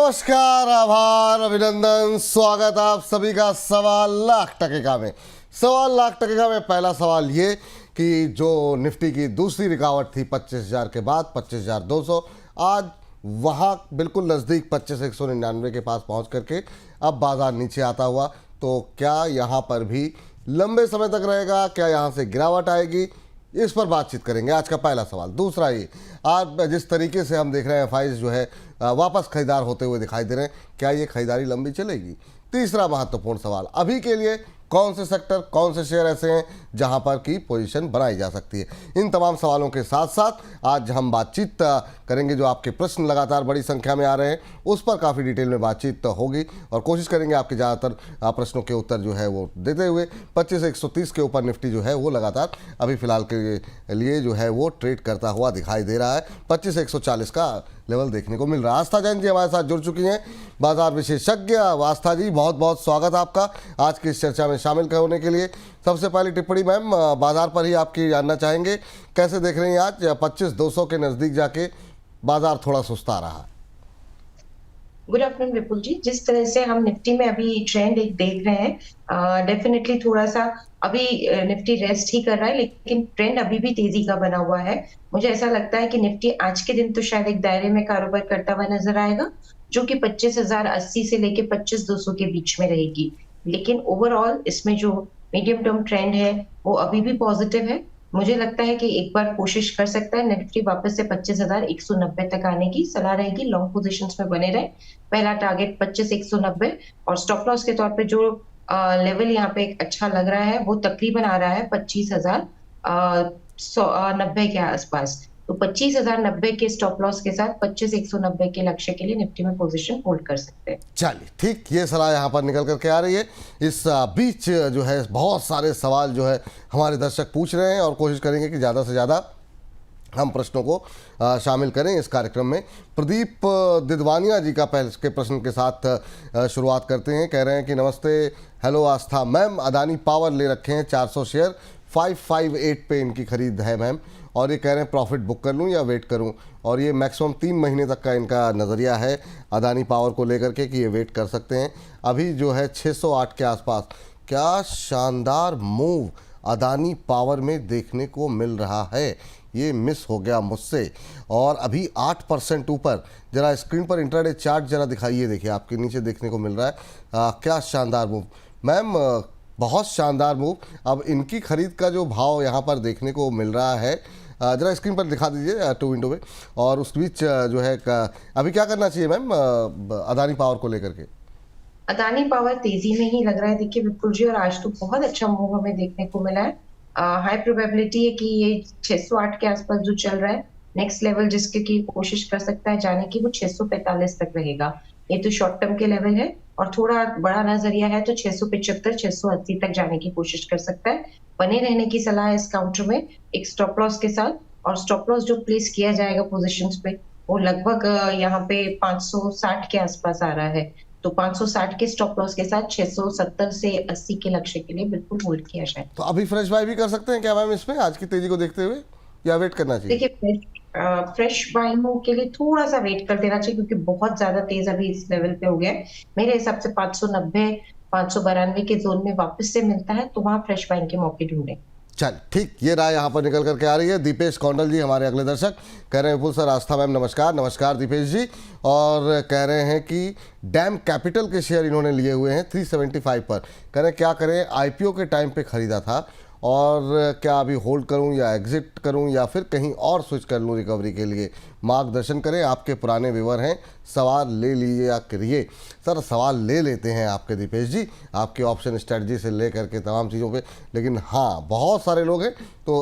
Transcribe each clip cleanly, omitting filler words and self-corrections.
नमस्कार, आभार, अभिनंदन, स्वागत आप सभी का सवा लाख टकेगा में। सवा लाख टकेगा में पहला सवाल ये कि जो निफ्टी की दूसरी रुकावट थी 25,000 के बाद 25,200, आज वहाँ बिल्कुल नज़दीक 25,199 के पास पहुँच करके अब बाजार नीचे आता हुआ, तो क्या यहाँ पर भी लंबे समय तक रहेगा, क्या यहाँ से गिरावट आएगी, इस पर बातचीत करेंगे। आज का पहला सवाल। दूसरा ये, आज जिस तरीके से हम देख रहे हैं एफआईज जो है वापस खरीदार होते हुए दिखाई दे रहे हैं, क्या ये खरीदारी लंबी चलेगी? तीसरा महत्वपूर्ण सवाल, अभी के लिए कौन से सेक्टर, कौन से शेयर ऐसे हैं जहां पर की पोजीशन बनाई जा सकती है? इन तमाम सवालों के साथ साथ आज हम बातचीत करेंगे। जो आपके प्रश्न लगातार बड़ी संख्या में आ रहे हैं उस पर काफ़ी डिटेल में बातचीत होगी और कोशिश करेंगे आपके ज़्यादातर प्रश्नों के उत्तर जो है वो देते हुए। 25,130 के ऊपर निफ्टी जो है वो लगातार अभी फिलहाल के लिए जो है वो ट्रेड करता हुआ दिखाई दे रहा है। 25,140 का लेवल देखने को मिल रहा है। आस्था जैन जी हमारे साथ जुड़ चुकी हैं, बाजार विशेषज्ञ। आस्था जी, बहुत बहुत स्वागत आपका आज की इस चर्चा में शामिल होने के लिए। सबसे पहली टिप्पणी मैम, बाजार पर ही आपकी जानना चाहेंगे, कैसे देख रही हैं आज 25,200 के नज़दीक जाके बाजार थोड़ा सुस्ता रहा है? गुड आफ्टरनून विपुल जी। जिस तरह से हम निफ्टी में अभी ट्रेंड एक देख रहे हैं, डेफिनेटली थोड़ा सा अभी निफ्टी रेस्ट ही कर रहा है, लेकिन ट्रेंड अभी भी तेजी का बना हुआ है। मुझे ऐसा लगता है कि निफ्टी आज के दिन तो शायद एक दायरे में कारोबार करता हुआ नजर आएगा, जो कि 25,080 से लेके 25,200 के बीच में रहेगी। लेकिन ओवरऑल इसमें जो मीडियम टर्म ट्रेंड है वो अभी भी पॉजिटिव है। मुझे लगता है कि एक बार कोशिश कर सकता है निफ्टी वापस से 25,190 तक आने की सलाह रहेगी। लॉन्ग पोजीशंस में बने रहे। पहला टारगेट 25,190 और स्टॉप लॉस के तौर पे जो लेवल यहाँ पे एक अच्छा लग रहा है वो तकरीबन आ रहा है 25,090 के आसपास। तो 25,090 के स्टॉप लॉस के साथ 25,190 के लक्ष्य के लिए निफ्टी में पोजीशन होल्ड कर सकते हैं। चलिए ठीक, ये सलाह यहाँ पर निकल करके आ रही है। इस बीच जो है बहुत सारे सवाल जो है हमारे दर्शक पूछ रहे हैं और कोशिश करेंगे कि ज़्यादा से ज़्यादा हम प्रश्नों को शामिल करें इस कार्यक्रम में। प्रदीप दिदवानिया जी का पहले के प्रश्न के साथ शुरुआत करते हैं। कह रहे हैं कि नमस्ते, हेलो आस्था मैम, अदानी पावर ले रखे हैं 400 शेयर, 558 पे इनकी खरीद है मैम, और ये कह रहे हैं प्रॉफिट बुक कर लूँ या वेट करूँ, और ये मैक्सिमम 3 महीने तक का इनका नज़रिया है अदानी पावर को लेकर के कि ये वेट कर सकते हैं। अभी जो है 608 के आसपास। क्या शानदार मूव अदानी पावर में देखने को मिल रहा है, ये मिस हो गया मुझसे। और अभी 8% ऊपर। जरा स्क्रीन पर इंट्राडे चार्ट जरा दिखाइए, देखिए आपके नीचे देखने को मिल रहा है। क्या शानदार मूव मैम, बहुत शानदार मूव। अब इनकी खरीद का जो भाव यहाँ पर देखने को मिल रहा है, जरा स्क्रीन पर दिखा दीजिए 2 विंडो में। और उस बीच जो है अभी क्या करना चाहिए मैम अदानी पावर को लेकर के? अदानी पावर तेजी में ही लग रहा है देखिए विपुल जी, और आज तो बहुत अच्छा मूव हमें देखने को मिला है। हाई प्रोबेबिलिटी है कि ये 608 के आसपास जो चल रहा है, नेक्स्ट लेवल जिसके की कोशिश कर सकता है जाने की, वो 645 तक रहेगा। ये तो शॉर्ट टर्म के लेवल है, और थोड़ा बड़ा नजरिया है तो 675 680 तक जाने की कोशिश कर सकता है। बने रहने की सलाह है इस काउंटर में एक स्टॉप लॉस के साथ, और स्टॉप लॉस जो प्लेस किया जाएगा पोजिशन पे वो लगभग यहाँ पे 560 के आसपास आ रहा है। तो 560 के स्टॉप लॉस के साथ 670 से 80 के लक्ष्य के लिए बिल्कुल होल्ड किया जाए। तो अभी फ्रेश बाय भी कर सकते हैं क्या मैम इसमें आज की तेजी को देखते हुए, या वेट करना चाहिए? देखिए फ्रेश बाइंग के लिए थोड़ा सा वेट कर देना चाहिए, क्योंकि बहुत ज्यादा तेज अभी इस लेवल पे हो गया है। मेरे हिसाब से 590 592 के जोन में वापस से मिलता है तो वहां फ्रेश बाइंग के मौके ढूंढे। चल ठीक, ये राय यहाँ पर निकल करके आ रही है। दीपेश कौंडल जी हमारे अगले दर्शक कह रहे हैं विपुल सर, आस्था मैम नमस्कार। नमस्कार दीपेश जी। और कह रहे हैं कि डैम कैपिटल के शेयर इन्होंने लिए हुए हैं 375 पर। कह रहे हैं क्या करें, आईपीओ के टाइम पे ख़रीदा था, और क्या अभी होल्ड करूं या एग्जिट करूं या फिर कहीं और स्विच कर लूं रिकवरी के लिए? मार्गदर्शन करें, आपके पुराने व्यूअर हैं, सवाल ले लीजिए या करिए। सर सवाल ले लेते हैं आपके दीपेश जी, आपके ऑप्शन स्ट्रेटजी से ले करके तमाम चीज़ों पे, लेकिन हाँ बहुत सारे लोग हैं तो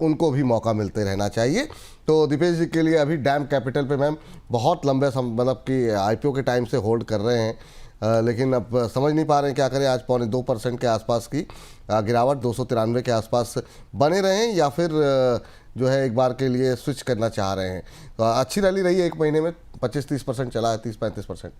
उनको भी मौका मिलते रहना चाहिए। तो दीपेश जी के लिए अभी डैम कैपिटल पे मैम बहुत लंबे मतलब कि आईपीओ के टाइम से होल्ड कर रहे हैं, लेकिन अब समझ नहीं पा रहे हैं क्या करें। आज 2.25% के आसपास की गिरावट, 293 के आसपास बने रहे हैं, या फिर जो है एक बार के लिए स्विच करना चाह रहे हैं? तो अच्छी रैली रही है एक महीने में, 25-30% चला है, 30-35%।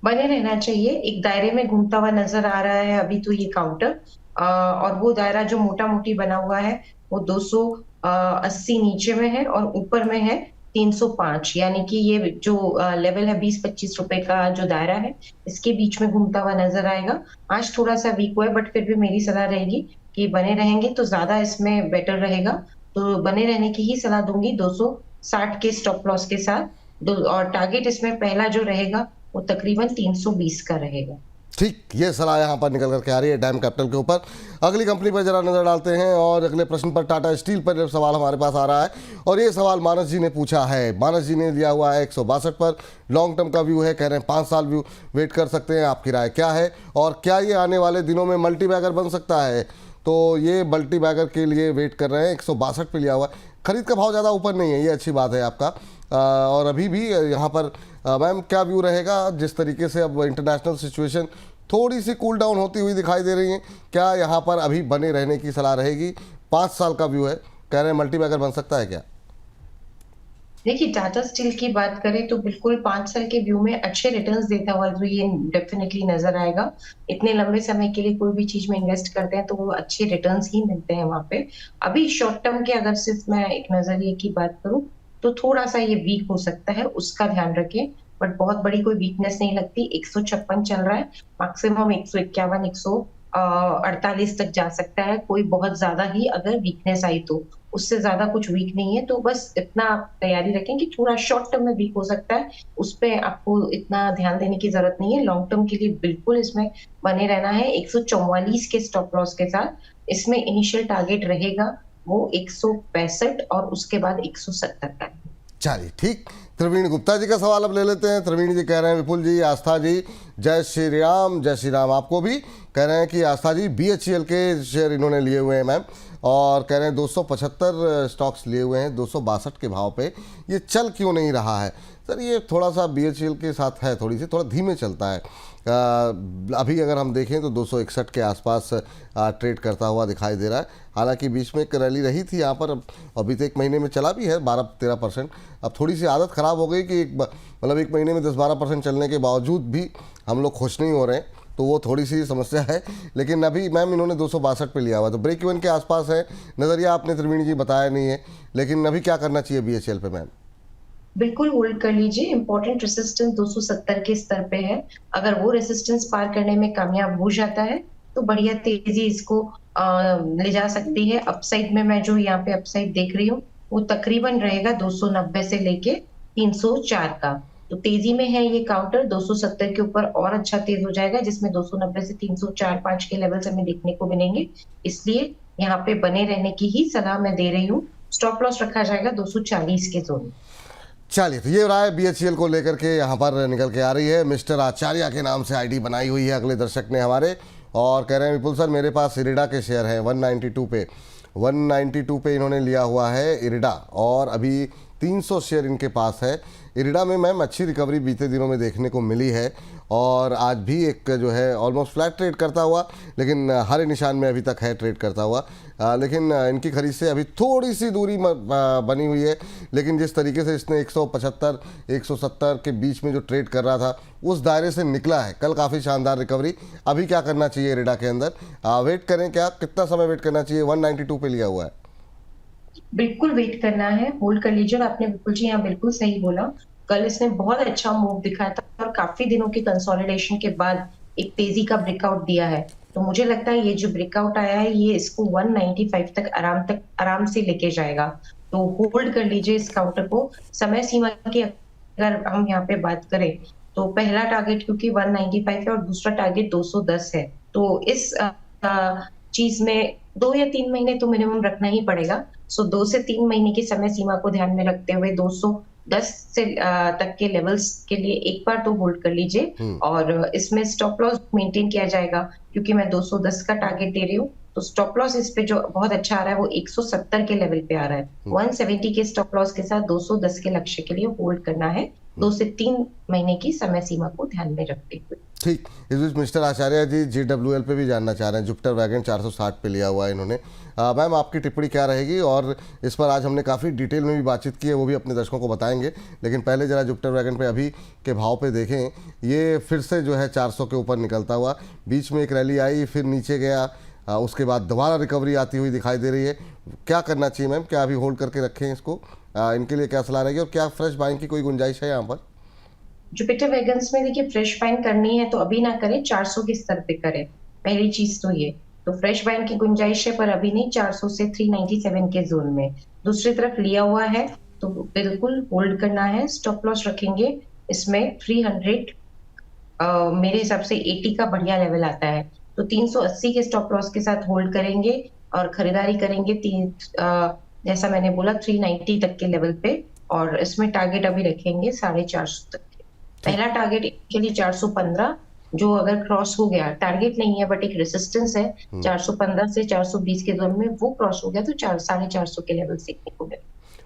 बने रहना चाहिए, एक दायरे में घूमता हुआ नजर आ रहा है अभी तो ये काउंटर, और वो दायरा जो मोटा मोटी बना हुआ है वो 280 नीचे में है और ऊपर में है 305, यानी कि ये जो लेवल है 20-25 रुपए का जो दायरा है, इसके बीच में घूमता हुआ नजर आएगा। आज थोड़ा सा वीक हुआ है, बट फिर भी मेरी सलाह रहेगी कि बने रहेंगे तो ज्यादा इसमें बेटर रहेगा। तो बने रहने की ही सलाह दूंगी 260 के स्टॉप लॉस के साथ। और टारगेट इसमें पहला जो रहेगा वो तकरीबन 320 का रहेगा। ठीक, ये सलाह यहाँ पर निकल करके आ रही है डैम कैपिटल के ऊपर। अगली कंपनी पर जरा नजर डालते हैं और अगले प्रश्न पर टाटा स्टील पर सवाल हमारे पास आ रहा है और ये सवाल मानस जी ने पूछा है। मानस जी ने लिया हुआ है 162 पर, लॉन्ग टर्म का व्यू है, कह रहे हैं 5 साल व्यू वेट कर सकते हैं। आपकी राय क्या है और क्या ये आने वाले दिनों में मल्टी बैगर बन सकता है? तो ये मल्टी बैगर के लिए वेट कर रहे हैं, 162 पे लिया हुआ है। खरीद का भाव ज़्यादा ऊपर नहीं है, ये अच्छी बात है आपका। और अभी भी यहाँ पर मैम क्या व्यू रहेगा जिस तरीके से अब इंटरनेशनल सिचुएशन थोड़ी सी कूल डाउन होती हुई दिखाई दे रही है, क्या यहाँ पर अभी बने रहने की सलाह रहेगी? 5 साल का व्यू है, कह रहे हैं मल्टी बैगर बन सकता है क्या? देखिए, टाटा स्टील की बात करें तो बिल्कुल 5 साल के व्यू में अच्छे रिटर्न्स देता हुआ तो ये डेफिनेटली नजर आएगा। इतने लंबे समय के लिए कोई भी चीज में इन्वेस्ट करते हैं तो वो अच्छे रिटर्न्स ही मिलते हैं वहां पे। अभी शॉर्ट टर्म के अगर सिर्फ मैं एक नजरिए की बात करूं तो थोड़ा सा ये वीक हो सकता है, उसका ध्यान रखें। बट बहुत बड़ी कोई वीकनेस नहीं लगती। 156 चल रहा है, मैक्सिमम 151, 148 तक जा सकता है। कोई बहुत ज्यादा ही अगर वीकनेस आई तो, उससे ज्यादा कुछ वीक नहीं है। तो बस इतना आप तैयारी रखें कि थोड़ा शॉर्ट टर्म में वीक हो सकता है, उस पर आपको इतना ध्यान देने की जरूरत नहीं है। लॉन्ग टर्म के लिए बिल्कुल इसमें बने रहना है 144 के स्टॉप लॉस के साथ। इसमें इनिशियल टारगेट रहेगा वो 165 और उसके बाद 170 का। चलिए ठीक, प्रवीण गुप्ता जी का सवाल अब ले लेते हैं। प्रवीण जी कह रहे हैं विपुल जी, आस्था जी, जय श्री राम। जय श्री राम आपको भी। कह रहे हैं कि आस्था जी BHEL के शेयर इन्होंने लिए हुए हैं मैम, और कह रहे हैं 275 स्टॉक्स लिए हुए हैं 262 के भाव पे, ये चल क्यों नहीं रहा है? सर ये थोड़ा सा BHEL के साथ है, थोड़ा धीमे चलता है। अभी अगर हम देखें तो 261 के आसपास ट्रेड करता हुआ दिखाई दे रहा है। हालांकि बीच में एक रैली रही थी यहाँ पर, अभी तो 1 महीने में चला भी है 12-13%। अब थोड़ी सी आदत ख़राब हो गई कि मतलब 1 महीने में 10-12% चलने के बावजूद भी हम लोग खुश नहीं हो रहे हैं, तो वो थोड़ी सी समस्या है। लेकिन अभी मैम इन्होंने 262 पे लिया हुआ, तो ब्रेक इवन के आसपास है। नज़रिया आपने त्रिवेणी जी बताया नहीं है, लेकिन अभी क्या करना चाहिए BHEL पे मैम? बिल्कुल होल्ड कर लीजिए। इंपॉर्टेंट रेसिस्टेंस 270 के स्तर पे है। अगर वो रेसिस्टेंस पार करने में कामयाब हो जाता है तो बढ़िया तेजी इसको ले जा सकती है। अपसाइड में मैं जो यहाँ पे अपसाइड देख रही हूँ वो तकरीबन रहेगा 290 से लेके 304 का। तो तेजी में है ये काउंटर 270 के ऊपर और अच्छा तेज हो जाएगा, जिसमें 290 से 304-5 के लेवल्स हमें देखने को मिलेंगे। इसलिए यहाँ पे बने रहने की ही सलाह मैं दे रही हूँ। स्टॉप लॉस रखा जाएगा 240 के जोन। चलिए, तो ये राय BHEL को लेकर के यहाँ पर निकल के आ रही है। मिस्टर आचार्य के नाम से ID बनाई हुई है अगले दर्शक ने हमारे, और कह रहे हैं विपुल सर मेरे पास इरिडा के शेयर हैं 192 पे इन्होंने लिया हुआ है इरिडा, और अभी 300 शेयर इनके पास है। इरिडा में मैम अच्छी रिकवरी बीते दिनों में देखने को मिली है, और आज भी एक जो है ऑलमोस्ट फ्लैट ट्रेड करता हुआ, लेकिन हरे निशान में अभी तक है ट्रेड करता हुआ। लेकिन इनकी खरीद से अभी थोड़ी सी दूरी बनी हुई है, लेकिन जिस तरीके से इसने 175-170 के बीच में जो ट्रेड कर रहा था उस दायरे से निकला है। कल काफ़ी शानदार रिकवरी। अभी क्या करना चाहिए इरिडा के अंदर? वेट करें क्या? कितना समय वेट करना चाहिए? 192 पे लिया हुआ है। बिल्कुल वेट करना है, होल्ड कर लीजिए। और आपने बिल्कुल जी यहाँ बिल्कुल सही बोला। कल इसने बहुत अच्छा मूव दिखाया था और काफी दिनों की कंसोलिडेशन के बाद एक तेजी का ब्रेकआउट दिया है। तो मुझे लगता है ये जो ब्रेकआउट आया है ये इसको 195 तक आराम से लेके जाएगा। तो होल्ड कर लीजिए इस काउंटर को। समय सीमा की अगर हम यहाँ पे बात करें तो पहला टारगेट क्योंकि 195 है और दूसरा टारगेट 210 है। तो इस चीज में 2 या 3 महीने तो मिनिमम रखना ही पड़ेगा। सो 2 से 3 महीने की समय सीमा को ध्यान में रखते हुए 210 से तक के लेवल्स के लिए एक बार तो होल्ड कर लीजिए। और इसमें स्टॉप लॉस मेंटेन किया जाएगा क्योंकि मैं 210 का टारगेट दे रही हूँ। तो स्टॉप लॉस इस पे जो बहुत अच्छा आ रहा है वो 170 के लेवल पे आ रहा है। 170 के स्टॉप लॉस के साथ 210 के लक्ष्य के लिए होल्ड करना है 2 से 3 महीने की समय सीमा को ध्यान में रखते हुए। ठीक, इस बीच मिस्टर आचार्य जी JWL पे भी जानना चाह रहे हैं। जुपिटर वैगन 460 पे लिया हुआ है इन्होंने। मैम आपकी टिप्पणी क्या रहेगी? और इस पर आज हमने काफ़ी डिटेल में भी बातचीत की है, वो भी अपने दर्शकों को बताएंगे। लेकिन पहले ज़रा जुपिटर वैगन पे अभी के भाव पे देखें, ये फिर से जो है 400 के ऊपर निकलता हुआ, बीच में एक रैली आई फिर नीचे गया, उसके बाद दोबारा रिकवरी आती हुई दिखाई दे रही है। क्या करना चाहिए मैम? क्या अभी होल्ड करके रखें इसको इनके लिए क्या सलाह रहेगी और क्या फ्रेश बाइंग की कोई गुंजाइश है यहाँ पर? जुपिटर वैगन्स में देखिए फ्रेश बाइंग करनी है तो अभी ना करें, 400 के स्तर पे करें। पहली चीज तो ये, तो फ्रेश बाइंग की गुंजाइश है पर अभी नहीं, 400 से 397 के जोन में। दूसरी तरफ लिया हुआ है तो बिल्कुल होल्ड करना है, स्टॉप लॉस रखेंगे इसमें 300। मेरे हिसाब से 80 का बढ़िया लेवल आता है, तो 380 के स्टॉप लॉस के साथ होल्ड करेंगे और खरीदारी करेंगे जैसा मैंने बोला 390 तक के लेवल पे। और इसमें टारगेट अभी रखेंगे 450 तक के। ठीक। पहला टारगेट के लिए 415, जो अगर क्रॉस हो गया, टारगेट नहीं है बट एक रेसिस्टेंस है 415 से 420 के जोन में, वो क्रॉस हो गया तो 450 के लेवल सीखने को मिले।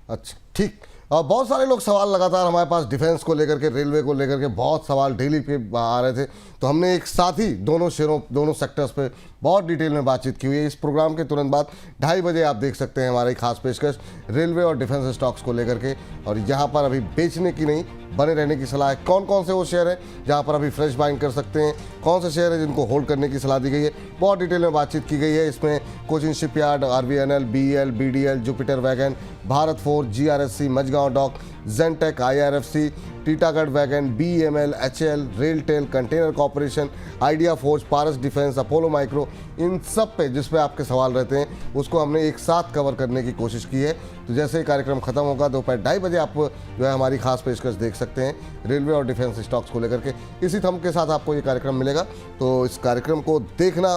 अच्छा, ठीक। बहुत सारे लोग सवाल लगातार हमारे पास डिफेंस को लेकर के, रेलवे को लेकर के बहुत सवाल डेली पे आ रहे थे, तो हमने एक साथ ही दोनों शेयरों, दोनों सेक्टर्स पे बहुत डिटेल में बातचीत की हुई है। इस प्रोग्राम के तुरंत बाद 2:30 बजे आप देख सकते हैं हमारी खास पेशकश रेलवे और डिफेंस स्टॉक्स को लेकर के, और यहाँ पर अभी बेचने की नहीं, बने रहने की सलाह है। कौन कौन से वो शेयर हैं जहाँ पर अभी फ्रेश बाइंग कर सकते हैं, कौन से शेयर हैं जिनको होल्ड करने की सलाह दी गई है, बहुत डिटेल में बातचीत की गई है। इसमें Cochin shipyard, RVNL, BEL, BDL, Jupiter wagon, Bharat forge, GRSC, Mazagon dock, Zentec, IRFC, Titagarh wagon, BEML, HAL, RailTel, container corporation, Ideaforge, Paras defence, Apollo micro, इन सब पे जिस पे आपके सवाल रहते हैं उसको हमने एक साथ कवर करने की कोशिश की है। तो जैसे ही कार्यक्रम खत्म होगा दोपहर 2:30 बजे आप जो है हमारी खास पेशकश देख सकते हैं रेलवे और डिफेंस स्टॉक्स को लेकर के। इसी थंब के साथ आपको ये कार्यक्रम मिलेगा, तो इस कार्यक्रम को देखना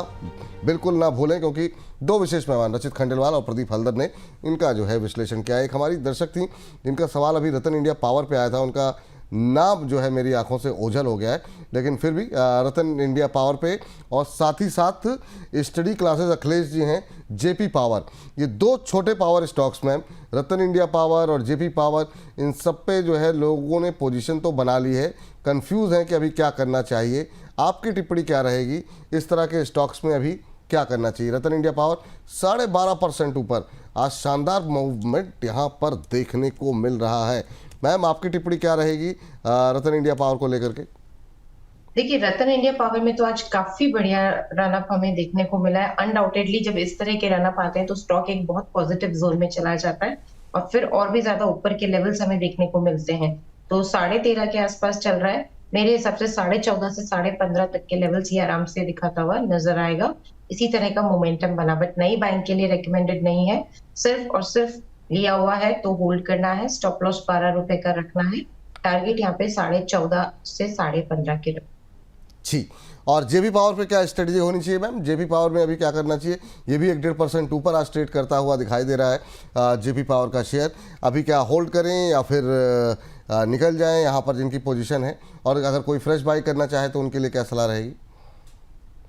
बिल्कुल ना भूलें, क्योंकि दो विशेष मेहमान रचित खंडेलवाल और प्रदीप हल्दर ने इनका जो है विश्लेषण किया। एक हमारी दर्शक थी जिनका सवाल अभी रतन इंडिया पावर पे आया था, उनका नाम जो है मेरी आंखों से ओझल हो गया है, लेकिन फिर भी रतन इंडिया पावर पे और साथ ही साथ स्टडी क्लासेस अखिलेश जी हैं JP पावर, ये दो छोटे पावर स्टॉक्स मैम, रतन इंडिया पावर और JP पावर, इन सब पे जो है लोगों ने पोजीशन तो बना ली है, कंफ्यूज हैं कि अभी क्या करना चाहिए। आपकी टिप्पणी क्या रहेगी इस तरह के स्टॉक्स में अभी क्या करना चाहिए? रतन इंडिया पावर 12.5% ऊपर, आज शानदार मूवमेंट यहाँ पर देखने को मिल रहा है। मैम आपकी टिप्पणी क्या रहेगी रतन इंडिया पावर को लेकर के? देखिए रतन इंडिया पावर में तो आज काफी बढ़िया रनअप हमें देखने को मिला है। अनडाउटेडली जब इस तरह के रनअप आते हैं तो स्टॉक एक बहुत पॉजिटिव जोन में चला जाता है और फिर और भी ज्यादा ऊपर के लेवल्स हमें देखने को मिलते हैं। तो 13.5 के आसपास चल रहा है, मेरे हिसाब से 14.5 से 15.5 तक के लेवल्स ये आराम से दिखाता हुआ नजर आएगा। इसी तरह का मोमेंटम बना, बट नई बाइंग के लिए रिकमेंडेड नहीं है, सिर्फ और सिर्फ लिया हुआ है तो होल्ड करना है। स्टॉप लॉस 12 रुपए का रखना है, टारगेट यहाँ पे 14.5 से 15.5 के। जी, और JP पावर पे क्या स्ट्रेटजी होनी चाहिए मैम? JP पावर में अभी क्या करना चाहिए? ये भी 1.5% ऊपर आज ट्रेड करता हुआ दिखाई दे रहा है JP पावर का शेयर। अभी क्या होल्ड करें या फिर निकल जाएं यहाँ पर जिनकी पोजीशन है, और अगर कोई फ्रेश बाई करना चाहे तो उनके लिए क्या सलाह रहेगी?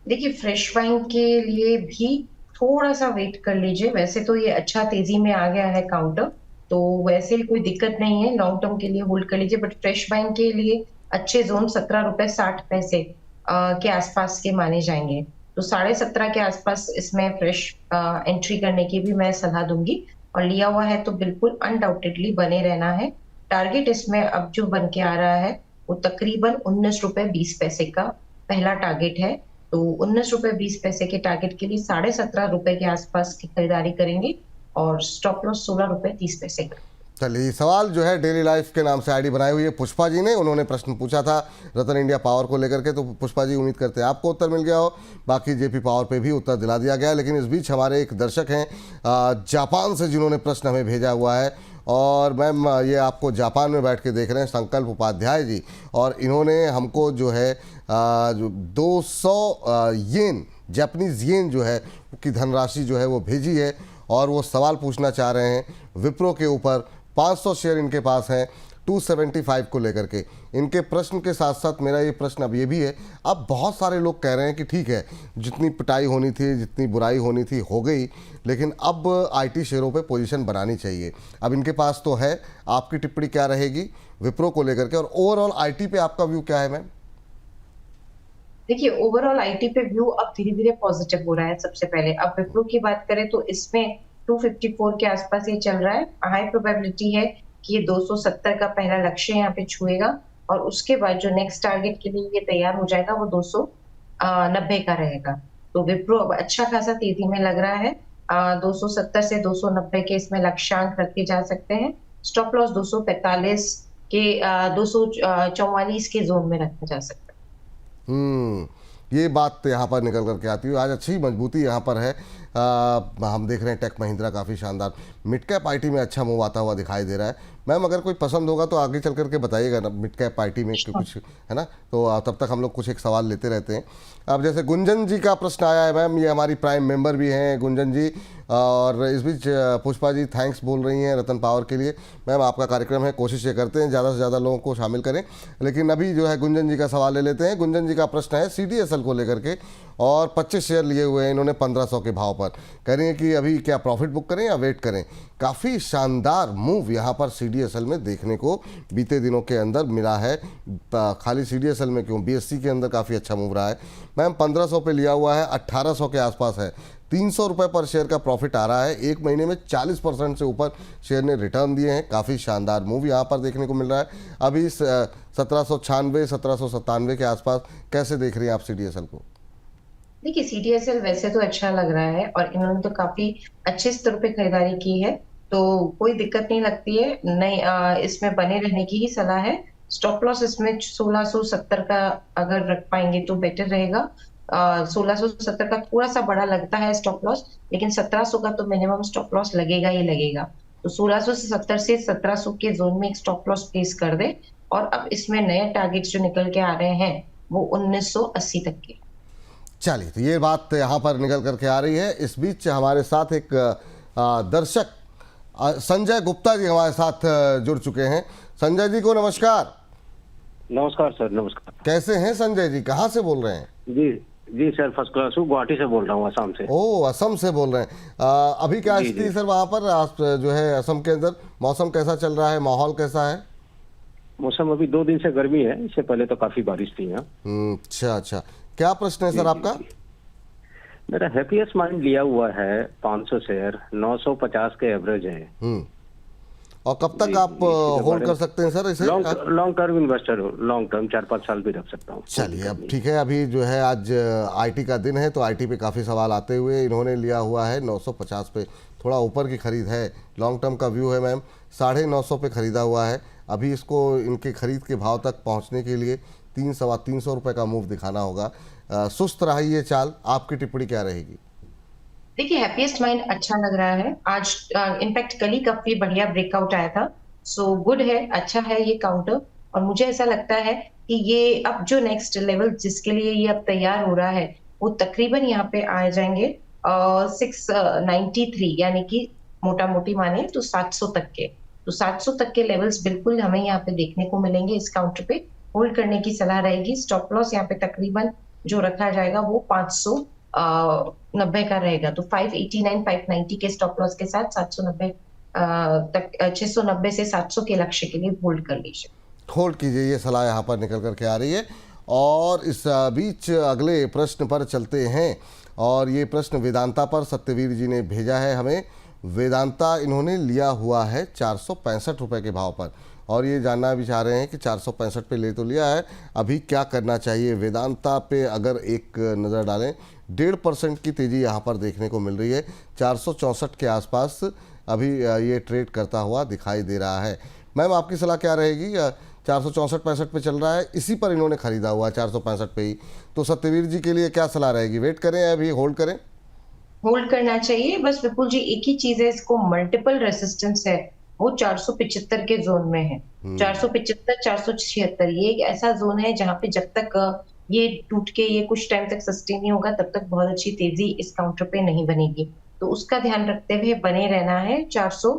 देखिए फ्रेश बाइंग के लिए भी थोड़ा सा वेट कर लीजिए। वैसे तो ये अच्छा तेजी में आ गया है काउंटर, तो वैसे कोई दिक्कत नहीं है, लॉन्ग टर्म के लिए होल्ड कर लीजिए। बट फ्रेश बाइंग के लिए अच्छे जोन 17.60 रुपए के आसपास के माने जाएंगे, तो 17.5 के आसपास इसमें फ्रेश एंट्री करने की भी मैं सलाह दूंगी। और लिया हुआ है तो बिल्कुल अनडाउटेडली बने रहना है। टारगेट इसमें अब जो बन के आ रहा है वो तकरीबन 19.20 रुपए का पहला टारगेट है, तो 19.20 रुपए के टारगेट के लिए 17.5 रुपए के आसपास की खरीदारी करेंगे और स्टॉप लॉस 16.30 रुपए का। चलिए, सवाल जो है डेली लाइफ के नाम से आईडी बनाई हुई है पुष्पा जी ने, उन्होंने प्रश्न पूछा था रतन इंडिया पावर को लेकर के, तो पुष्पा जी उम्मीद करते हैं आपको उत्तर मिल गया हो। बाकी JP पावर पे भी उत्तर दिला दिया गया, लेकिन इस बीच हमारे एक दर्शक हैं जापान से जिन्होंने प्रश्न हमें भेजा हुआ है, और मैम ये आपको जापान में बैठ के देख रहे हैं, संकल्प उपाध्याय जी, और इन्होंने हमको जो है जो 200 येन, जापानीज़ येन जो है की धनराशि जो है वो भेजी है, और वो सवाल पूछना चाह रहे हैं विप्रो के ऊपर। 500 शेयर इनके पास हैं 275 को लेकर के। इनके प्रश्न के साथ साथ मेरा ये प्रश्न अब ये भी है, अब बहुत सारे लोग कह रहे हैं कि ठीक है जितनी पिटाई होनी थी, जितनी बुराई होनी थी हो गई, लेकिन अब IT शेयरों पे पोजीशन बनानी चाहिए। अब इनके पास तो है, आपकी टिप्पणी क्या रहेगी विप्रो को लेकर के, और ओवरऑल IT पे आपका व्यू क्या है मैम? देखिए ओवरऑल IT पे व्यू अब धीरे धीरे पॉजिटिव हो रहा है। सबसे पहले अब विप्रो की बात करें तो इसमें 254 के आसपास ये चल रहा है। हाई प्रोबेबिलिटी है कि ये 270 का पहला लक्ष्य यहाँ पे छुएगा, और उसके बाद जो नेक्स्ट टारगेट के लिए ये तैयार हो जाएगा वो 290 का रहेगा। तो विप्रो अब अच्छा खासा तेजी में लग रहा है। 270 से 290 के इसमें लक्ष्यांक रखे जा सकते हैं। स्टॉप लॉस 245 के 244 के जोन में रखा जा सकता है। ये बात तो यहाँ पर निकल करके आती है। आज अच्छी मजबूती यहाँ पर है। हम देख रहे हैं टेक महिंद्रा काफ़ी शानदार मिड कैप आईटी में अच्छा मूव आता हुआ दिखाई दे रहा है। मैम अगर कोई पसंद होगा तो आगे चल करके बताइएगा ना, मिड कैप आईटी में कुछ है ना, तो तब तक हम लोग कुछ एक सवाल लेते रहते हैं। अब जैसे गुंजन जी का प्रश्न आया है मैम, ये हमारी प्राइम मेंबर भी हैं गुंजन जी, और इस बीच पुष्पा जी थैंक्स बोल रही हैं रतन पावर के लिए। मैम आपका कार्यक्रम है, कोशिश ये करते हैं ज़्यादा से ज़्यादा लोगों को शामिल करें, लेकिन अभी जो है गुंजन जी का सवाल ले लेते हैं। गुंजन जी का प्रश्न है सीडीएसएल को लेकर के, और 25 शेयर लिए हुए हैं इन्होंने 1500 के भाव पर। कह रही हैं कि अभी क्या प्रॉफिट बुक करें या वेट करें। काफ़ी शानदार मूव यहाँ पर सीडीएसएल में देखने को बीते दिनों के अंदर मिला है। खाली सीडीएसएल में क्यों, बीएससी के अंदर काफ़ी अच्छा मूव रहा है। मैम 1500 पे लिया हुआ है, 1800 के आसपास है, 300 रुपये पर शेयर का प्रॉफिट आ रहा है। एक महीने में 40% से ऊपर शेयर ने रिटर्न दिए हैं। काफ़ी शानदार मूव यहाँ पर देखने को मिल रहा है। अभी 1796 1797 के आसपास कैसे देख रही हैं आप सीडीएसएल को? देखिए सीडीएसएल वैसे तो अच्छा लग रहा है और इन्होंने तो काफी अच्छे स्तर पे खरीदारी की है, तो कोई दिक्कत नहीं लगती है। नहीं, इसमें बने रहने की ही सलाह है। स्टॉप लॉस इसमें 1670 का अगर रख पाएंगे तो बेटर रहेगा। 1670 का थोड़ा सा बड़ा लगता है स्टॉप लॉस, लेकिन 1700 का तो मिनिमम स्टॉप लॉस लगेगा ही लगेगा। तो 1670 से 1700 के जोन में एक स्टॉप लॉस प्लेस कर दे, और अब इसमें नए टारगेट्स जो निकल के आ रहे हैं वो 1980 तक के। चलिए, तो ये बात यहाँ पर निकल करके आ रही है। इस बीच हमारे साथ एक दर्शक संजय गुप्ता जी हमारे साथ जुड़ चुके हैं। संजय जी को नमस्कार। नमस्कार सर, नमस्कार। कैसे हैं संजय जी, कहाँ से बोल रहे हैं? जी जी सर, फर्स्ट क्लास हूँ, गुवाहाटी से बोल रहा हूँ, असम से। ओह, असम से बोल रहे हैं। अभी क्या स्थिति सर वहाँ पर, आप जो है असम के अंदर मौसम कैसा चल रहा है, माहौल कैसा है? मौसम अभी 2 दिन से गर्मी है, इससे पहले तो काफी बारिश थी यहाँ। अच्छा अच्छा, क्या प्रश्न है सर आपका? मेरा हैप्पीएस्ट माइंड लिया हुआ है 500 शेयर, 950 के एवरेज है। और कब तक आप होल्ड कर सकते हैं सर इसे? लॉन्ग टर्म इन्वेस्टर हूँ, लॉन्ग टर्म 4-5 साल भी रख सकता हूँ। चलिए, अब ठीक है। अभी जो है आज आईटी का दिन है, तो आईटी पे काफ़ी सवाल आते हुए इन्होंने लिया हुआ है 950 पे, थोड़ा ऊपर की खरीद है। लॉन्ग टर्म का व्यू है मैम, 950 पे खरीदा हुआ है। अभी इसको इनके खरीद के भाव तक पहुंचने के लिए 300-325 रुपये का मूव दिखाना होगा। सुस्त रही ये चाल, आपकी टिप्पणी क्या रहेगी? देखिए हैप्पीएस्ट माइंड अच्छा लग रहा है आज। इनफैक्ट कल ही काफी बढ़िया ब्रेकआउट आया था, सो गुड है, अच्छा है ये काउंटर। और मुझे ऐसा लगता है कि ये अब जो नेक्स्ट लेवल जिसके लिए ये अब तैयार हो रहा है वो तकरीबन यहाँ पे आ जाएंगे 693, यानी कि मोटा मोटी माने तो 700 तक के। तो 700 तक के लेवल्स बिल्कुल हमें यहाँ पे देखने को मिलेंगे। इस काउंटर पे होल्ड करने की सलाह रहेगी। स्टॉप लॉस यहाँ पे तकरीबन जो रखा जाएगा वो 590 का रहेगा। तो 589 590 के स्टॉप लॉस के साथ 790 तक, 690 से 700 के लक्ष्य के लिए होल्ड कर लीजिए। होल्ड कीजिए, ये सलाह यहाँ पर निकल करके आ रही है। और इस बीच अगले प्रश्न पर चलते हैं, और ये प्रश्न वेदांता पर सत्यवीर जी ने भेजा है हमें। वेदांता इन्होंने लिया हुआ है 465 रुपये के भाव पर, और ये जानना भी चाह रहे हैं कि 465 पे ले तो लिया है, अभी क्या करना चाहिए। वेदांता पे अगर एक नज़र डालें, 1.5% की तेज़ी यहाँ पर देखने को मिल रही है। 464 के आसपास अभी ये ट्रेड करता हुआ दिखाई दे रहा है। मैम आपकी सलाह क्या रहेगी? 464-65 पे चल रहा है, इसी पर इन्होंने खरीदा हुआ है 465 पे ही, तो सत्यवीर जी के लिए क्या सलाह रहेगी? वेट करें या अभी होल्ड करें? होल्ड करना चाहिए बस विपुल जी। एक ही चीज है, इसको मल्टीपल रेसिस्टेंस है, वो 475 के जोन में है। 475 476 ये एक ऐसा जोन है जहां पे जब तक ये टूट के ये कुछ टाइम तक सस्टेन नहीं होगा तब तक बहुत अच्छी तेजी इस काउंटर पे नहीं बनेगी। तो उसका ध्यान रखते हुए बने रहना है। 400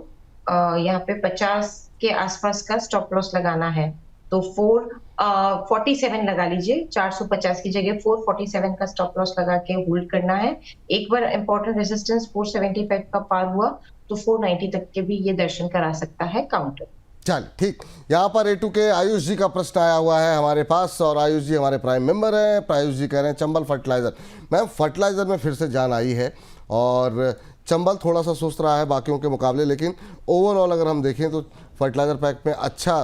यहाँ पे 50 के आसपास का स्टॉप लॉस लगाना है। तो 447 लगा लीजिए, 450 की जगह 447 का स्टॉप लॉस लगा के होल्ड करना है। एक बार इंपॉर्टेंट रेजिस्टेंस 475 का पार हुआ तो 490 तक के भी ये दर्शन करा सकता है काउंटर। चल ठीक, यहाँ पर A2 के आयुष जी का प्रश्न आया हुआ है हमारे पास, और आयुष जी हमारे प्राइम मेंबर हैं। आयुष जी कह रहे हैं चंबल फर्टिलाइज़र। मैम फर्टिलाइज़र में फिर से जान आई है, और चंबल थोड़ा सा सुस्त रहा है बाकियों के मुकाबले, लेकिन ओवरऑल अगर हम देखें तो फर्टिलाइज़र पैक में अच्छा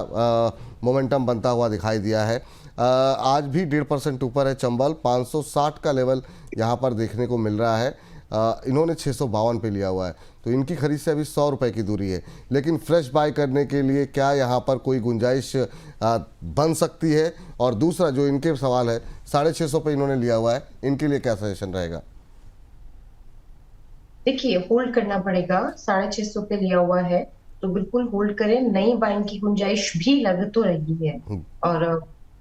मोमेंटम बनता हुआ दिखाई दिया है। आज भी 1.5% ऊपर है चंबल, 560 का लेवल यहाँ पर देखने को मिल रहा है। इन्होंने 652 पे लिया हुआ है, तो इनकी खरीद से अभी 100 रुपये की दूरी है। लेकिन फ्रेश बाय करने के लिए क्या यहाँ पर कोई गुंजाइश बन सकती है? और दूसरा जो इनके सवाल है, 650 पे इन्होंने लिया हुआ है, इनके लिए क्या सजेशन रहेगा? देखिए, होल्ड करना पड़ेगा। 650 पे लिया हुआ है तो बिल्कुल होल्ड करें। नई बाइंग की गुंजाइश भी लग तो रही है, और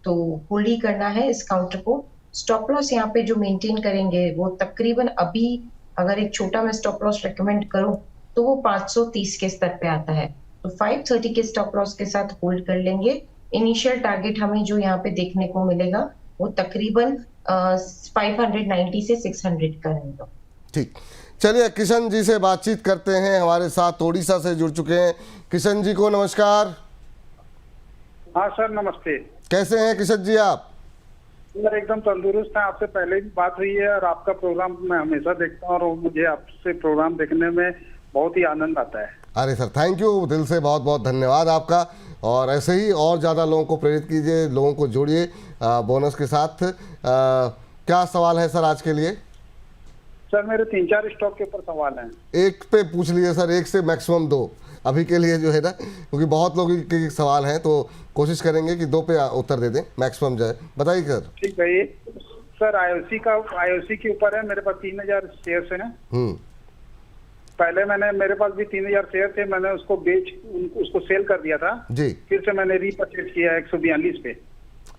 तो होल्ड ही करना है इस काउंटर को। स्टॉप लॉस यहाँ पे जो मेंटेन करेंगे वो तकरीबन अभी, अगर एक छोटा मैं स्टॉप लॉस रेकमेंड करूं तो वो 530 के स्तर पे आता है, तो 530 के स्टॉप लॉस के साथ होल्ड कर लेंगे। इनिशियल टारगेट हमें जो यहाँ पे देखने को मिलेगा वो तकरीबन 590 से 600 का रहेगा। ठीक, चलिए किशन जी से बातचीत करते हैं। हमारे साथ ओडिशा से जुड़ चुके हैं। किशन जी को नमस्कार। हाँ सर, नमस्ते। कैसे हैं किशन जी आप? सर एकदम तंदुरुस्त है। आपसे पहले भी बात हुई है और आपका प्रोग्राम मैं हमेशा देखता हूँ और मुझे आपसे प्रोग्राम देखने में बहुत ही आनंद आता है। अरे सर, थैंक यू, दिल से बहुत बहुत धन्यवाद आपका। और ऐसे ही और ज़्यादा लोगों को प्रेरित कीजिए, लोगों को जोड़िए बोनस के साथ। क्या सवाल है सर आज के लिए? सर मेरे 3-4 स्टॉक के ऊपर सवाल हैं। एक पे पूछ लीजिए सर, एक से मैक्सिमम 2 अभी के लिए जो है ना, क्योंकि बहुत लोगों के सवाल हैं तो कोशिश करेंगे कि 2 पे उत्तर दे दें, मैक्सिमम जो है। बताइए सर। ठीक है। ये सर आईओसी के ऊपर है। मेरे पास 3000 शेयर हैं। पहले मेरे पास भी 3000 शेयर थे, मैंने उसको सेल कर दिया था जी। फिर से मैंने रीपरचेज किया 142 पे।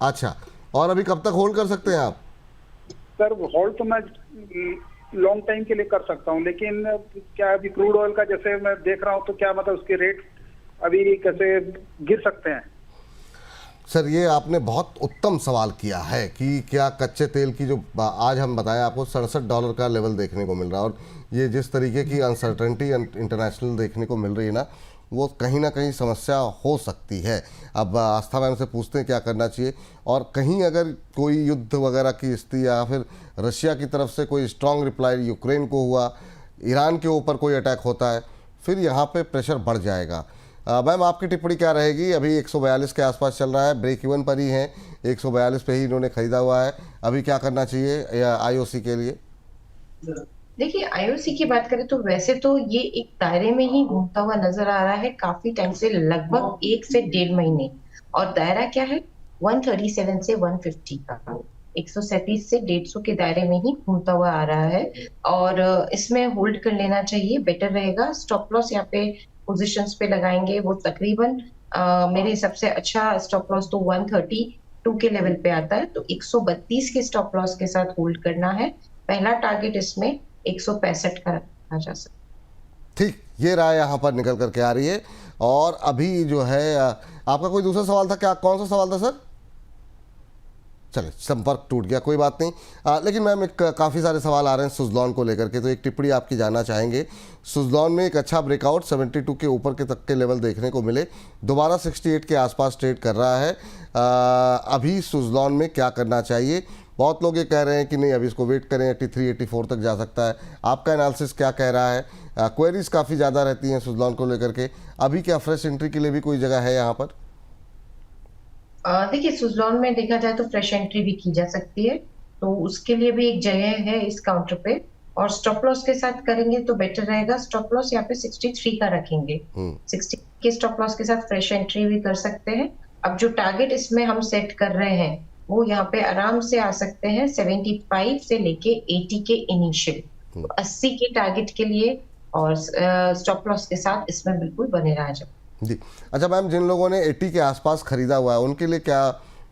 अच्छा, और अभी कब तक होल्ड कर सकते हैं आप? सर होल्ड तो मैं लॉन्ग टाइम के लिए कर सकता हूं, लेकिन क्या अभी क्रूड ऑयल का जैसे मैं देख रहा हूं तो क्या मतलब उसके रेट अभी कैसे गिर सकते हैं? सर ये आपने बहुत उत्तम सवाल किया है कि क्या कच्चे तेल की जो आज हम बताएं आपको $67 का लेवल देखने को मिल रहा है, और ये जिस तरीके की अनसर्टेनिटी इंटरनेशनल देखने को मिल रही है ना, वो कहीं ना कहीं समस्या हो सकती है। अब आस्था मैम से पूछते हैं क्या करना चाहिए, और कहीं अगर कोई युद्ध वगैरह की स्थिति या फिर रशिया की तरफ से कोई स्ट्रांग रिप्लाई यूक्रेन को हुआ, ईरान के ऊपर कोई अटैक होता है, फिर यहाँ पे प्रेशर बढ़ जाएगा। मैम आपकी टिप्पणी क्या रहेगी? अभी 142 के आसपास चल रहा है, ब्रेक इवन पर ही है, 142 पे ही इन्होंने खरीदा हुआ है। अभी क्या करना चाहिए आईओसी के लिए? देखिए, आईओसी की बात करें तो वैसे तो ये एक दायरे में ही घूमता हुआ नजर आ रहा है काफी टाइम से, लगभग 1 से 1.5 महीने। और दायरा क्या है? 137 से 150 का, 137 से 150 के दायरे में ही घूमता हुआ आ रहा है, और इसमें होल्ड कर लेना चाहिए, बेटर रहेगा। स्टॉप लॉस यहाँ पे पोजीशंस पे लगाएंगे, वो तकरीबन मेरे हिसाब से अच्छा स्टॉप लॉस तो 132 के लेवल पे आता है, तो 132 के स्टॉप लॉस के साथ होल्ड करना है। पहला टारगेट इसमें 165 का रखा जा सकता है। ठीक, ये राय यहाँ पर निकल करके आ रही है। और अभी जो है आपका कोई दूसरा सवाल था क्या? कौन सा सवाल था सर? चले, संपर्क टूट गया, कोई बात नहीं। लेकिन मैम एक काफ़ी सारे सवाल आ रहे हैं सुज़लॉन को लेकर के, तो एक टिप्पणी आपकी जानना चाहेंगे। सुज़लॉन में एक अच्छा ब्रेकआउट 72 के ऊपर के तक के लेवल देखने को मिले, दोबारा 68 के आसपास ट्रेड कर रहा है। अभी सुज़लॉन में क्या करना चाहिए? बहुत लोग ये कह रहे हैं कि नहीं, अभी इसको वेट करें, 83 84 तक जा सकता है। आपका एनालिसिस क्या कह रहा है? क्वेरीज काफ़ी ज़्यादा रहती हैं सुज़लॉन को लेकर के। अभी क्या फ्रेश एंट्री के लिए भी कोई जगह है यहाँ पर? देखिए, सुज़लॉन में देखा जाए तो फ्रेश एंट्री भी की जा सकती है, तो उसके लिए भी एक जगह है इस काउंटर पे। और स्टॉप लॉस के साथ करेंगे तो बेटर रहेगा। स्टॉप लॉस यहाँ पे 63 का रखेंगे, 60 के स्टॉप लॉस के साथ फ्रेश एंट्री भी कर सकते हैं। अब जो टारगेट इसमें हम सेट कर रहे हैं वो यहाँ पे आराम से आ सकते हैं 75 से लेके 80 के इनिशियल, 80 के टारगेट के लिए, और स्टॉप लॉस के साथ इसमें बिल्कुल बने रह जाए जी। अच्छा मैम, जिन लोगों ने 80 के आसपास खरीदा हुआ है उनके लिए क्या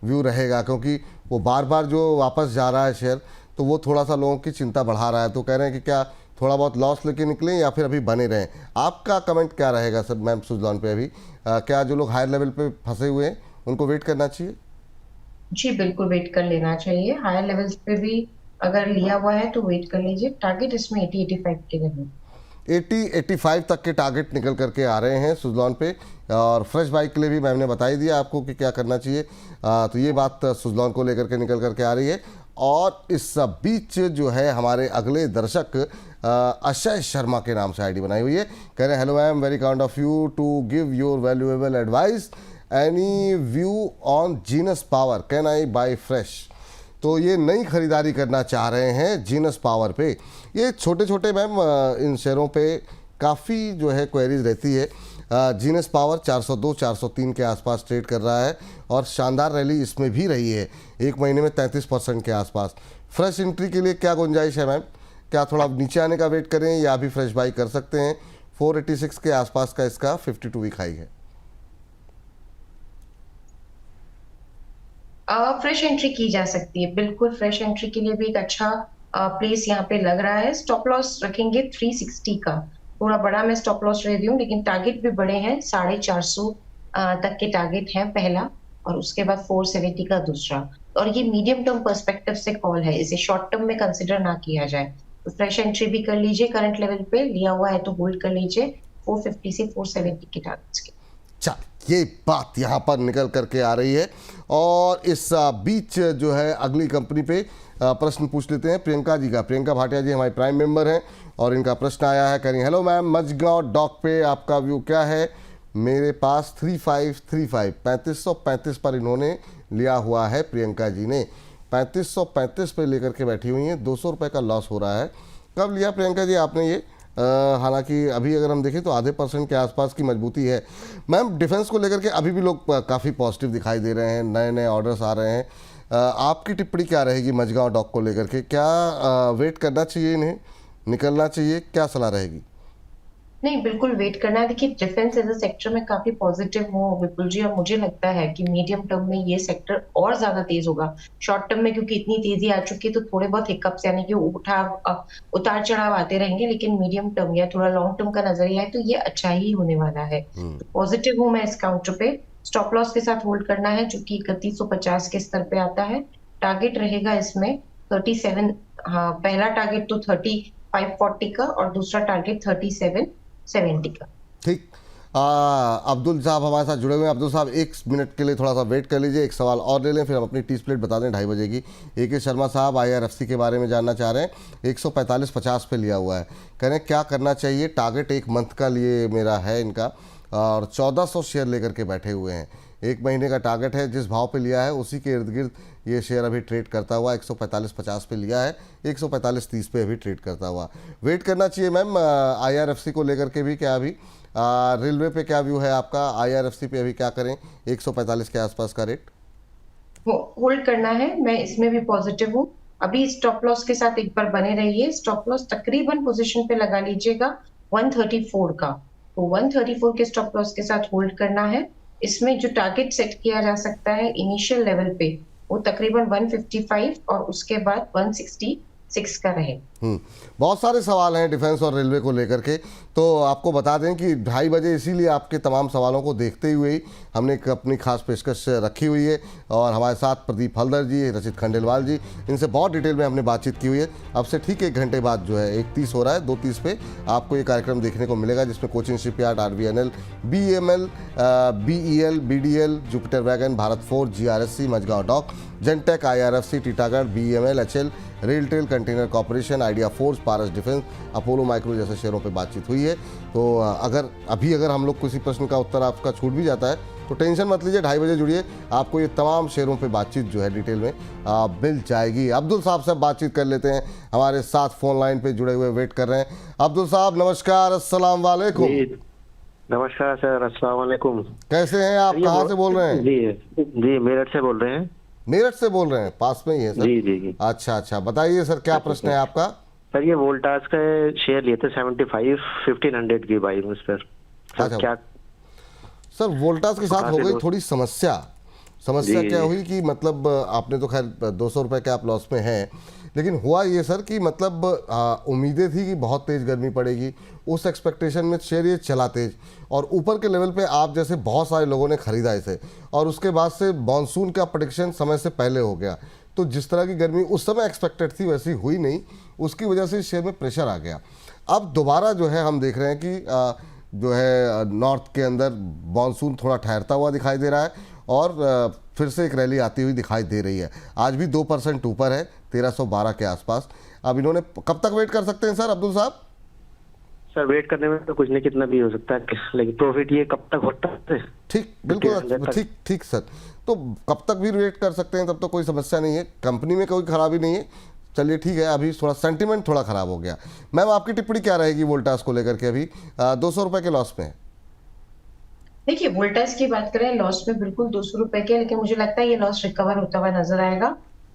व्यू रहेगा? क्योंकि वो बार बार जो वापस जा रहा है शेयर, तो वो थोड़ा सा लोगों की चिंता बढ़ा रहा है, तो कह रहे हैं कि क्या थोड़ा बहुत लॉस लेके निकलें या फिर अभी बने रहें? आपका कमेंट क्या रहेगा सर मैम सुज़लॉन पे? अभी क्या जो लोग हायर लेवल पे फंसे हुए हैं उनको वेट करना चाहिए? जी, बिल्कुल वेट कर लेना चाहिए। हायर लेवल्स पे भी अगर लिया हुआ है तो वेट कर लीजिए। टारगेट इसमें 80-85 के रहेंगे। 80-85 तक के टारगेट निकल करके आ रहे हैं सुज़लॉन पे, और फ्रेश बाइक के लिए भी मैम ने बता ही दिया आपको कि क्या करना चाहिए। तो ये बात सुज़लॉन को लेकर के निकल करके आ रही है। और इस बीच जो है हमारे अगले दर्शक अक्षय शर्मा के नाम से आईडी बनाई हुई है, कह रहे हैं hello I am very kind of you to give your valuable advice, any view on Genus Power, can I buy fresh? तो ये नई खरीदारी करना चाह रहे हैं जीनस पावर पे। ये छोटे छोटे मैम इन शेयरों पे काफ़ी जो है क्वेरीज रहती है। जीनस पावर 402 403 के आसपास ट्रेड कर रहा है और शानदार रैली इसमें भी रही है, एक महीने में 33% के आसपास। फ्रेश एंट्री के लिए क्या गुंजाइश है मैम? क्या थोड़ा नीचे आने का वेट करें या अभी फ्रेश बाई कर सकते हैं? 486 के आसपास का इसका 52 वीक हाई है। फ्रेश एंट्री की जा सकती है, बिल्कुल फ्रेश एंट्री के लिए भी एक अच्छा प्लेस यहाँ पे लग रहा है। स्टॉप लॉस रखेंगे 360 का, थोड़ा बड़ा मैं स्टॉप लॉस रख दी हूँ, लेकिन टारगेट भी बड़े हैं। 450 तक के टारगेट है पहला, और उसके बाद 470 का दूसरा। और ये मीडियम टर्म पर्सपेक्टिव से कॉल है, इसे शॉर्ट टर्म में कंसिडर ना किया जाए। तो फ्रेश एंट्री भी कर लीजिए, करंट लेवल पे लिया हुआ है तो होल्ड कर लीजिए 450 से 470 के टारगेट्स के। चल, ये बात यहाँ पर निकल करके आ रही है। और इस बीच जो है अगली कंपनी पे प्रश्न पूछ लेते हैं प्रियंका जी का। प्रियंका भाटिया जी हमारी प्राइम मेंबर हैं और इनका प्रश्न आया है, कह रही हेलो मैम, मझगांव डॉक पे आपका व्यू क्या है? मेरे पास 3535 3535 पर इन्होंने लिया हुआ है। प्रियंका जी ने 3535 पे लेकर के बैठी हुई हैं, 200 रुपये का लॉस हो रहा है। कब लिया प्रियंका जी आपने ये? हालांकि अभी अगर हम देखें तो आधे % के आसपास की मजबूती है। मैम डिफेंस को लेकर के अभी भी लोग काफ़ी पॉजिटिव दिखाई दे रहे हैं, नए नए ऑर्डर्स आ रहे हैं। आपकी टिप्पणी क्या रहेगी मझगांव डॉक को लेकर के? क्या वेट करना चाहिए, इन्हें निकलना चाहिए, क्या सलाह रहेगी? नहीं, बिल्कुल वेट करना है। देखिए, डिफेंस एज अ सेक्टर में काफी पॉजिटिव हूँ विपुल जी, और मुझे लगता है कि मीडियम टर्म में ये सेक्टर और ज्यादा तेज होगा। शॉर्ट टर्म में क्योंकि इतनी तेजी आ चुकी है तो थोड़े बहुत हिकअप्स यानी कि उतार चढ़ाव आते रहेंगे, लेकिन मीडियम टर्म या थोड़ा लॉन्ग टर्म का नजरिया है तो ये अच्छा ही होने वाला है। पॉजिटिव हूँ मैं इस काउंटर पे। स्टॉप लॉस के साथ होल्ड करना है, जो कि 3150 के स्तर पे आता है। टारगेट रहेगा इसमें 37, हाँ पहला टारगेट तो 3540 का और दूसरा टारगेट 3770 का। ठीक। अब्दुल साहब हमारे साथ जुड़े हुए हैं। अब्दुल साहब 1 मिनट के लिए थोड़ा सा वेट कर लीजिए, एक सवाल और ले लें, फिर हम अपनी टी स्प्लिट बता दें 2:30 बजे की। AK शर्मा साहब IRFC के बारे में जानना चाह रहे हैं, 145.50 पे लिया हुआ है, कह रहे हैं क्या करना चाहिए? टारगेट 1 मंथ का लिए मेरा है इनका, और 1400 शेयर लेकर के बैठे हुए हैं। 1 महीने का टारगेट है, जिस भाव पे लिया है उसी के इर्द गिर्द ये शेयर अभी ट्रेड करता हुआ 145.50 पे लिया है, 145.30 पे अभी ट्रेड करता हुआ। वेट करना चाहिए मैम IRFC को लेकर के भी? क्या अभी रेलवे पे क्या व्यू है आपका? IRFC पे अभी क्या करें? 145 के आसपास का रेट होल्ड करना है, मैं इसमें भी पॉजिटिव हूँ। अभी स्टॉप लॉस के साथ एक बार बने रहिए। स्टॉप लॉस तकरीबन पोजीशन पे लगा लीजिएगा 134 का, तो 134 के स्टॉप लॉस के साथ होल्ड करना है। इसमें जो टारगेट सेट किया जा सकता है इनिशियल लेवल पे वो तकरीबन 155 और उसके बाद 166 का रहे। बहुत सारे सवाल हैं डिफेंस और रेलवे को लेकर के, तो आपको बता दें कि 2:30 बजे इसीलिए आपके तमाम सवालों को देखते हुए ही हमने एक अपनी खास पेशकश रखी हुई है, और हमारे साथ प्रदीप हल्दर जी, रचित खंडेलवाल जी, इनसे बहुत डिटेल में हमने बातचीत की हुई है। अब से ठीक 1 घंटे बाद जो है 1:30 हो रहा है, 2:30 पे आपको ये कार्यक्रम देखने को मिलेगा, जिसमें Cochin shipyard, RVNL, BEML, BEL, BDL, Jupiter wagon, Bharat forge, GRSC, Mazagon dock, Zentec, IRFC, Titagarh, BEML, HL, RailTel, container corporation, Ideaforge, Paras defence, Apollo micro जैसे शेयरों पे बातचीत हुई है। तो अगर हम लोग किसी प्रश्न का उत्तर आपका छूट भी जाता है तो टेंशन मत लीजिए, 2:30 बजे जुड़िए, आपको ये तमाम शेयरों पे बातचीत जो है डिटेल में मिल जाएगी। अब्दुल साहब से बातचीत कर लेते हैं, हमारे साथ फोन लाइन पे जुड़े हुए वेट कर रहे हैं। अब्दुल साहब नमस्कार, अस्सलाम वालेकुम। नमस्कार सर, अस्सलाम वालेकुम। कैसे हैं आप? कहाँ से बोल रहे हैं? जी मेरठ से बोल रहे हैं। मेरठ से बोल रहे हैं, पास में ही है सर। जी। अच्छा, बताइए सर क्या प्रश्न है आपका? सर ये वोल्टास का शेयर लिए थे 1500 की बाई उस पर। अच्छा, क्या सर वोल्टास के साथ हो गई थोड़ी समस्या क्या हुई कि मतलब आपने तो खैर 200 रुपये के आप लॉस में हैं, लेकिन हुआ ये सर कि मतलब उम्मीदें थी कि बहुत तेज़ गर्मी पड़ेगी, उस एक्सपेक्टेशन में शेयर ये चला तेज, और ऊपर के लेवल पे आप जैसे बहुत सारे लोगों ने ख़रीदा इसे, और उसके बाद से मानसून का प्रेडिक्शन समय से पहले हो गया, तो जिस तरह की गर्मी उस समय एक्सपेक्टेड थी वैसी हुई नहीं, उसकी वजह से शेयर में प्रेशर आ गया। अब दोबारा जो है हम देख रहे हैं कि जो है नॉर्थ के अंदर मानसून थोड़ा ठहरता हुआ दिखाई दे रहा है, और फिर से एक रैली आती हुई दिखाई दे रही है। आज भी 2% ऊपर है, 1312 के आसपास। अब इन्होंने कब तक वेट कर सकते हैं सर अब्दुल साहब? सर वेट करने में तो कुछ नहीं, कितना भी हो सकता है, लेकिन प्रॉफिट ये कब तक होता है? ठीक, बिल्कुल ठीक सर। तो कब तक भी वेट कर सकते हैं, तब तो कोई समस्या नहीं है, कंपनी में कोई खराबी नहीं है, चलिए ठीक है, अभी थोड़ा सेंटिमेंट थोड़ा ख़राब हो गया। मैम आपकी टिप्पणी क्या रहेगी वोल्टास को लेकर के? अभी 200 रुपये के लॉस में है। देखिए, वोल्टास की बात करें, लॉस में बिल्कुल 200 रुपए के, लेकिन मुझे लगता है ये लॉस रिकवर होता हुआ नजर आएगा,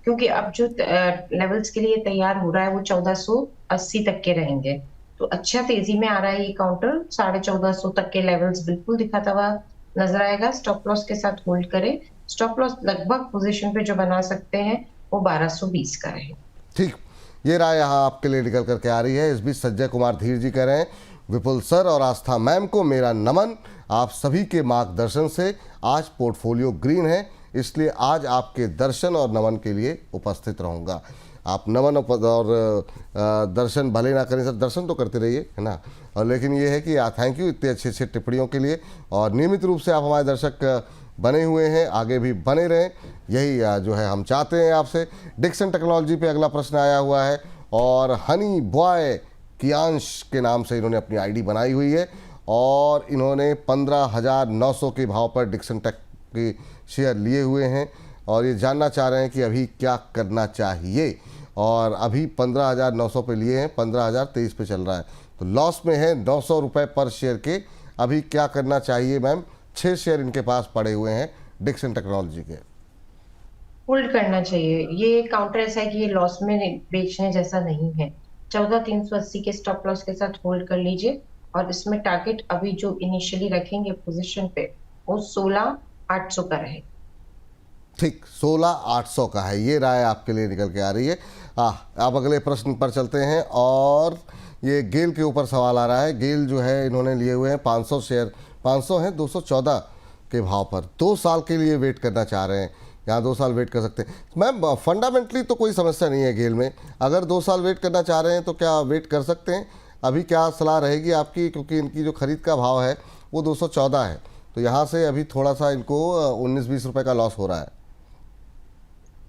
क्योंकि अब जो लेवल्स के लिए तैयार हो रहा है वो 1480 तक के रहेंगे। तो अच्छा तेजी में आ रहा है ये काउंटर, 1450 तक के लेवल्स बिल्कुल दिखाता हुआ नजर आएगा। स्टॉप लॉस के साथ होल्ड करें। स्टॉप लॉस लगभग पोजीशन पे जो बना सकते हैं वो 1220 का है। ठीक, ये राय यहाँ आपके लिए निकल करके आ रही है। इस बीच संजय कुमार धीर जी कह रहे हैं, विपुल सर और आस्था मैम को मेरा नमन, आप सभी के मार्गदर्शन से आज पोर्टफोलियो ग्रीन है, इसलिए आज आपके दर्शन और नमन के लिए उपस्थित रहूँगा। आप नमन और दर्शन भले ना करें सर, दर्शन तो करते रहिए, है ना। और लेकिन ये है कि थैंक यू इतने अच्छे अच्छे टिप्पणियों के लिए, और नियमित रूप से आप हमारे दर्शक बने हुए हैं, आगे भी बने रहें, यही जो है हम चाहते हैं आपसे। डिक्सन टेक्नोलॉजी पे अगला प्रश्न आया हुआ है, और हनी बॉय कियांश के नाम से इन्होंने अपनी आईडी बनाई हुई है, और इन्होंने 15,900 के भाव पर डिक्सन टेक के शेयर लिए हुए हैं, और ये जानना चाह रहे हैं कि अभी क्या करना चाहिए। और अभी 15,900 पे लिए हैं, 15,023 पे चल रहा है, तो लॉस में है 900 रुपये पर शेयर के। अभी क्या करना चाहिए मैम? 6 शेयर इनके पास पड़े हुए हैं डिक्सन टेक्नोलॉजी के। होल्ड करना चाहिए। ये काउंटर ऐसा है कि ये लॉस में बेचने जैसा नहीं है। 14,380 के स्टॉप लॉस के साथ होल्ड कर लीजिए, और इसमें टारगेट अभी जो इनिशियली रखेंगे पोजीशन पे वो 16,800 का रहे। ठीक, 16,800 का है, ये राय आपके लिए निकल के आ रही है। अब अगले प्रश्न पर चलते हैं, और ये गेल के ऊपर सवाल आ रहा है। गेल जो है इन्होंने लिए हुए हैं 500 शेयर, 500 हैं 214 के भाव पर, 2 साल के लिए वेट करना चाह रहे हैं। यहाँ 2 साल वेट कर सकते हैं मैम। फंडामेंटली तो कोई समस्या नहीं है गेल में, अगर 2 साल वेट करना चाह रहे हैं तो क्या वेट कर सकते हैं? अभी क्या सलाह रहेगी आपकी, क्योंकि इनकी जो खरीद का भाव है वो 214 है, तो यहाँ से अभी थोड़ा सा इनको 19-20 रुपये का लॉस हो रहा है।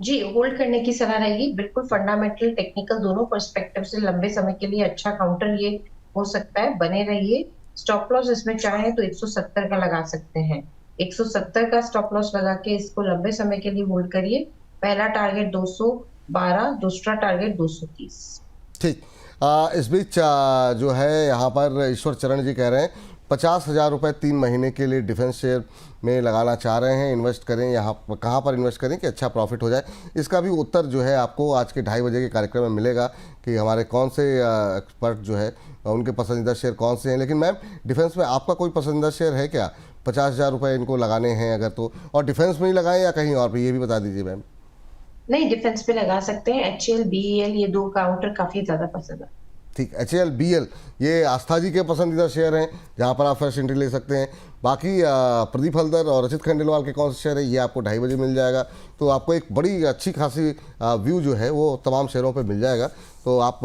जी, होल्ड करने की सलाह रहेगी। बिल्कुल फंडामेंटल टेक्निकल दोनों पर्सपेक्टिव से लंबे समय के लिए अच्छा काउंटर ये हो सकता है, बने रहिए। स्टॉप लॉस इसमें चाहे तो 170 का लगा सकते हैं। 170 का स्टॉप लॉस लगा के इसको लंबे समय के लिए होल्ड करिए। पहला टारगेट 212, दूसरा टारगेट 230। ठीक, इस बीच जो है यहाँ पर ईश्वर चरण जी कह रहे हैं 50,000 रुपये 3 महीने के लिए डिफेंस शेयर में लगाना चाह रहे हैं, इन्वेस्ट करें, यहाँ कहाँ पर इन्वेस्ट करें कि अच्छा प्रॉफिट हो जाए? इसका भी उत्तर जो है आपको आज के 2:30 बजे के कार्यक्रम में मिलेगा कि हमारे कौन से एक्सपर्ट जो है उनके पसंदीदा शेयर कौन से हैं। लेकिन मैम, डिफेंस में आपका कोई पसंदीदा शेयर है क्या? 50,000 रुपये इनको लगाने हैं अगर तो, और डिफेंस में ही लगाएं या कहीं और भी, ये भी बता दीजिए मैम। नहीं, डिफेंस पे लगा सकते हैं। HAL, BEL ये 2 काउंटर काफी ज्यादा पसंद है। ठीक, HAL, BEL ये आस्था जी के पसंदीदा शेयर हैं, जहाँ पर आप फ्रेश एंट्री ले सकते हैं। बाकी प्रदीप हल्दर और रचित खंडेलवाल के कौन से शेयर है, ये आपको 2:30 बजे मिल जाएगा। तो आपको एक बड़ी अच्छी खासी व्यू जो है वो तमाम शेयरों पे मिल जाएगा। तो आप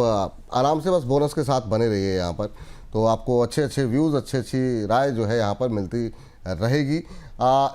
आराम से बस बोनस के साथ बने रहिए यहाँ पर, तो आपको अच्छे अच्छे व्यूज़, अच्छी राय जो है यहाँ पर मिलती रहेगी।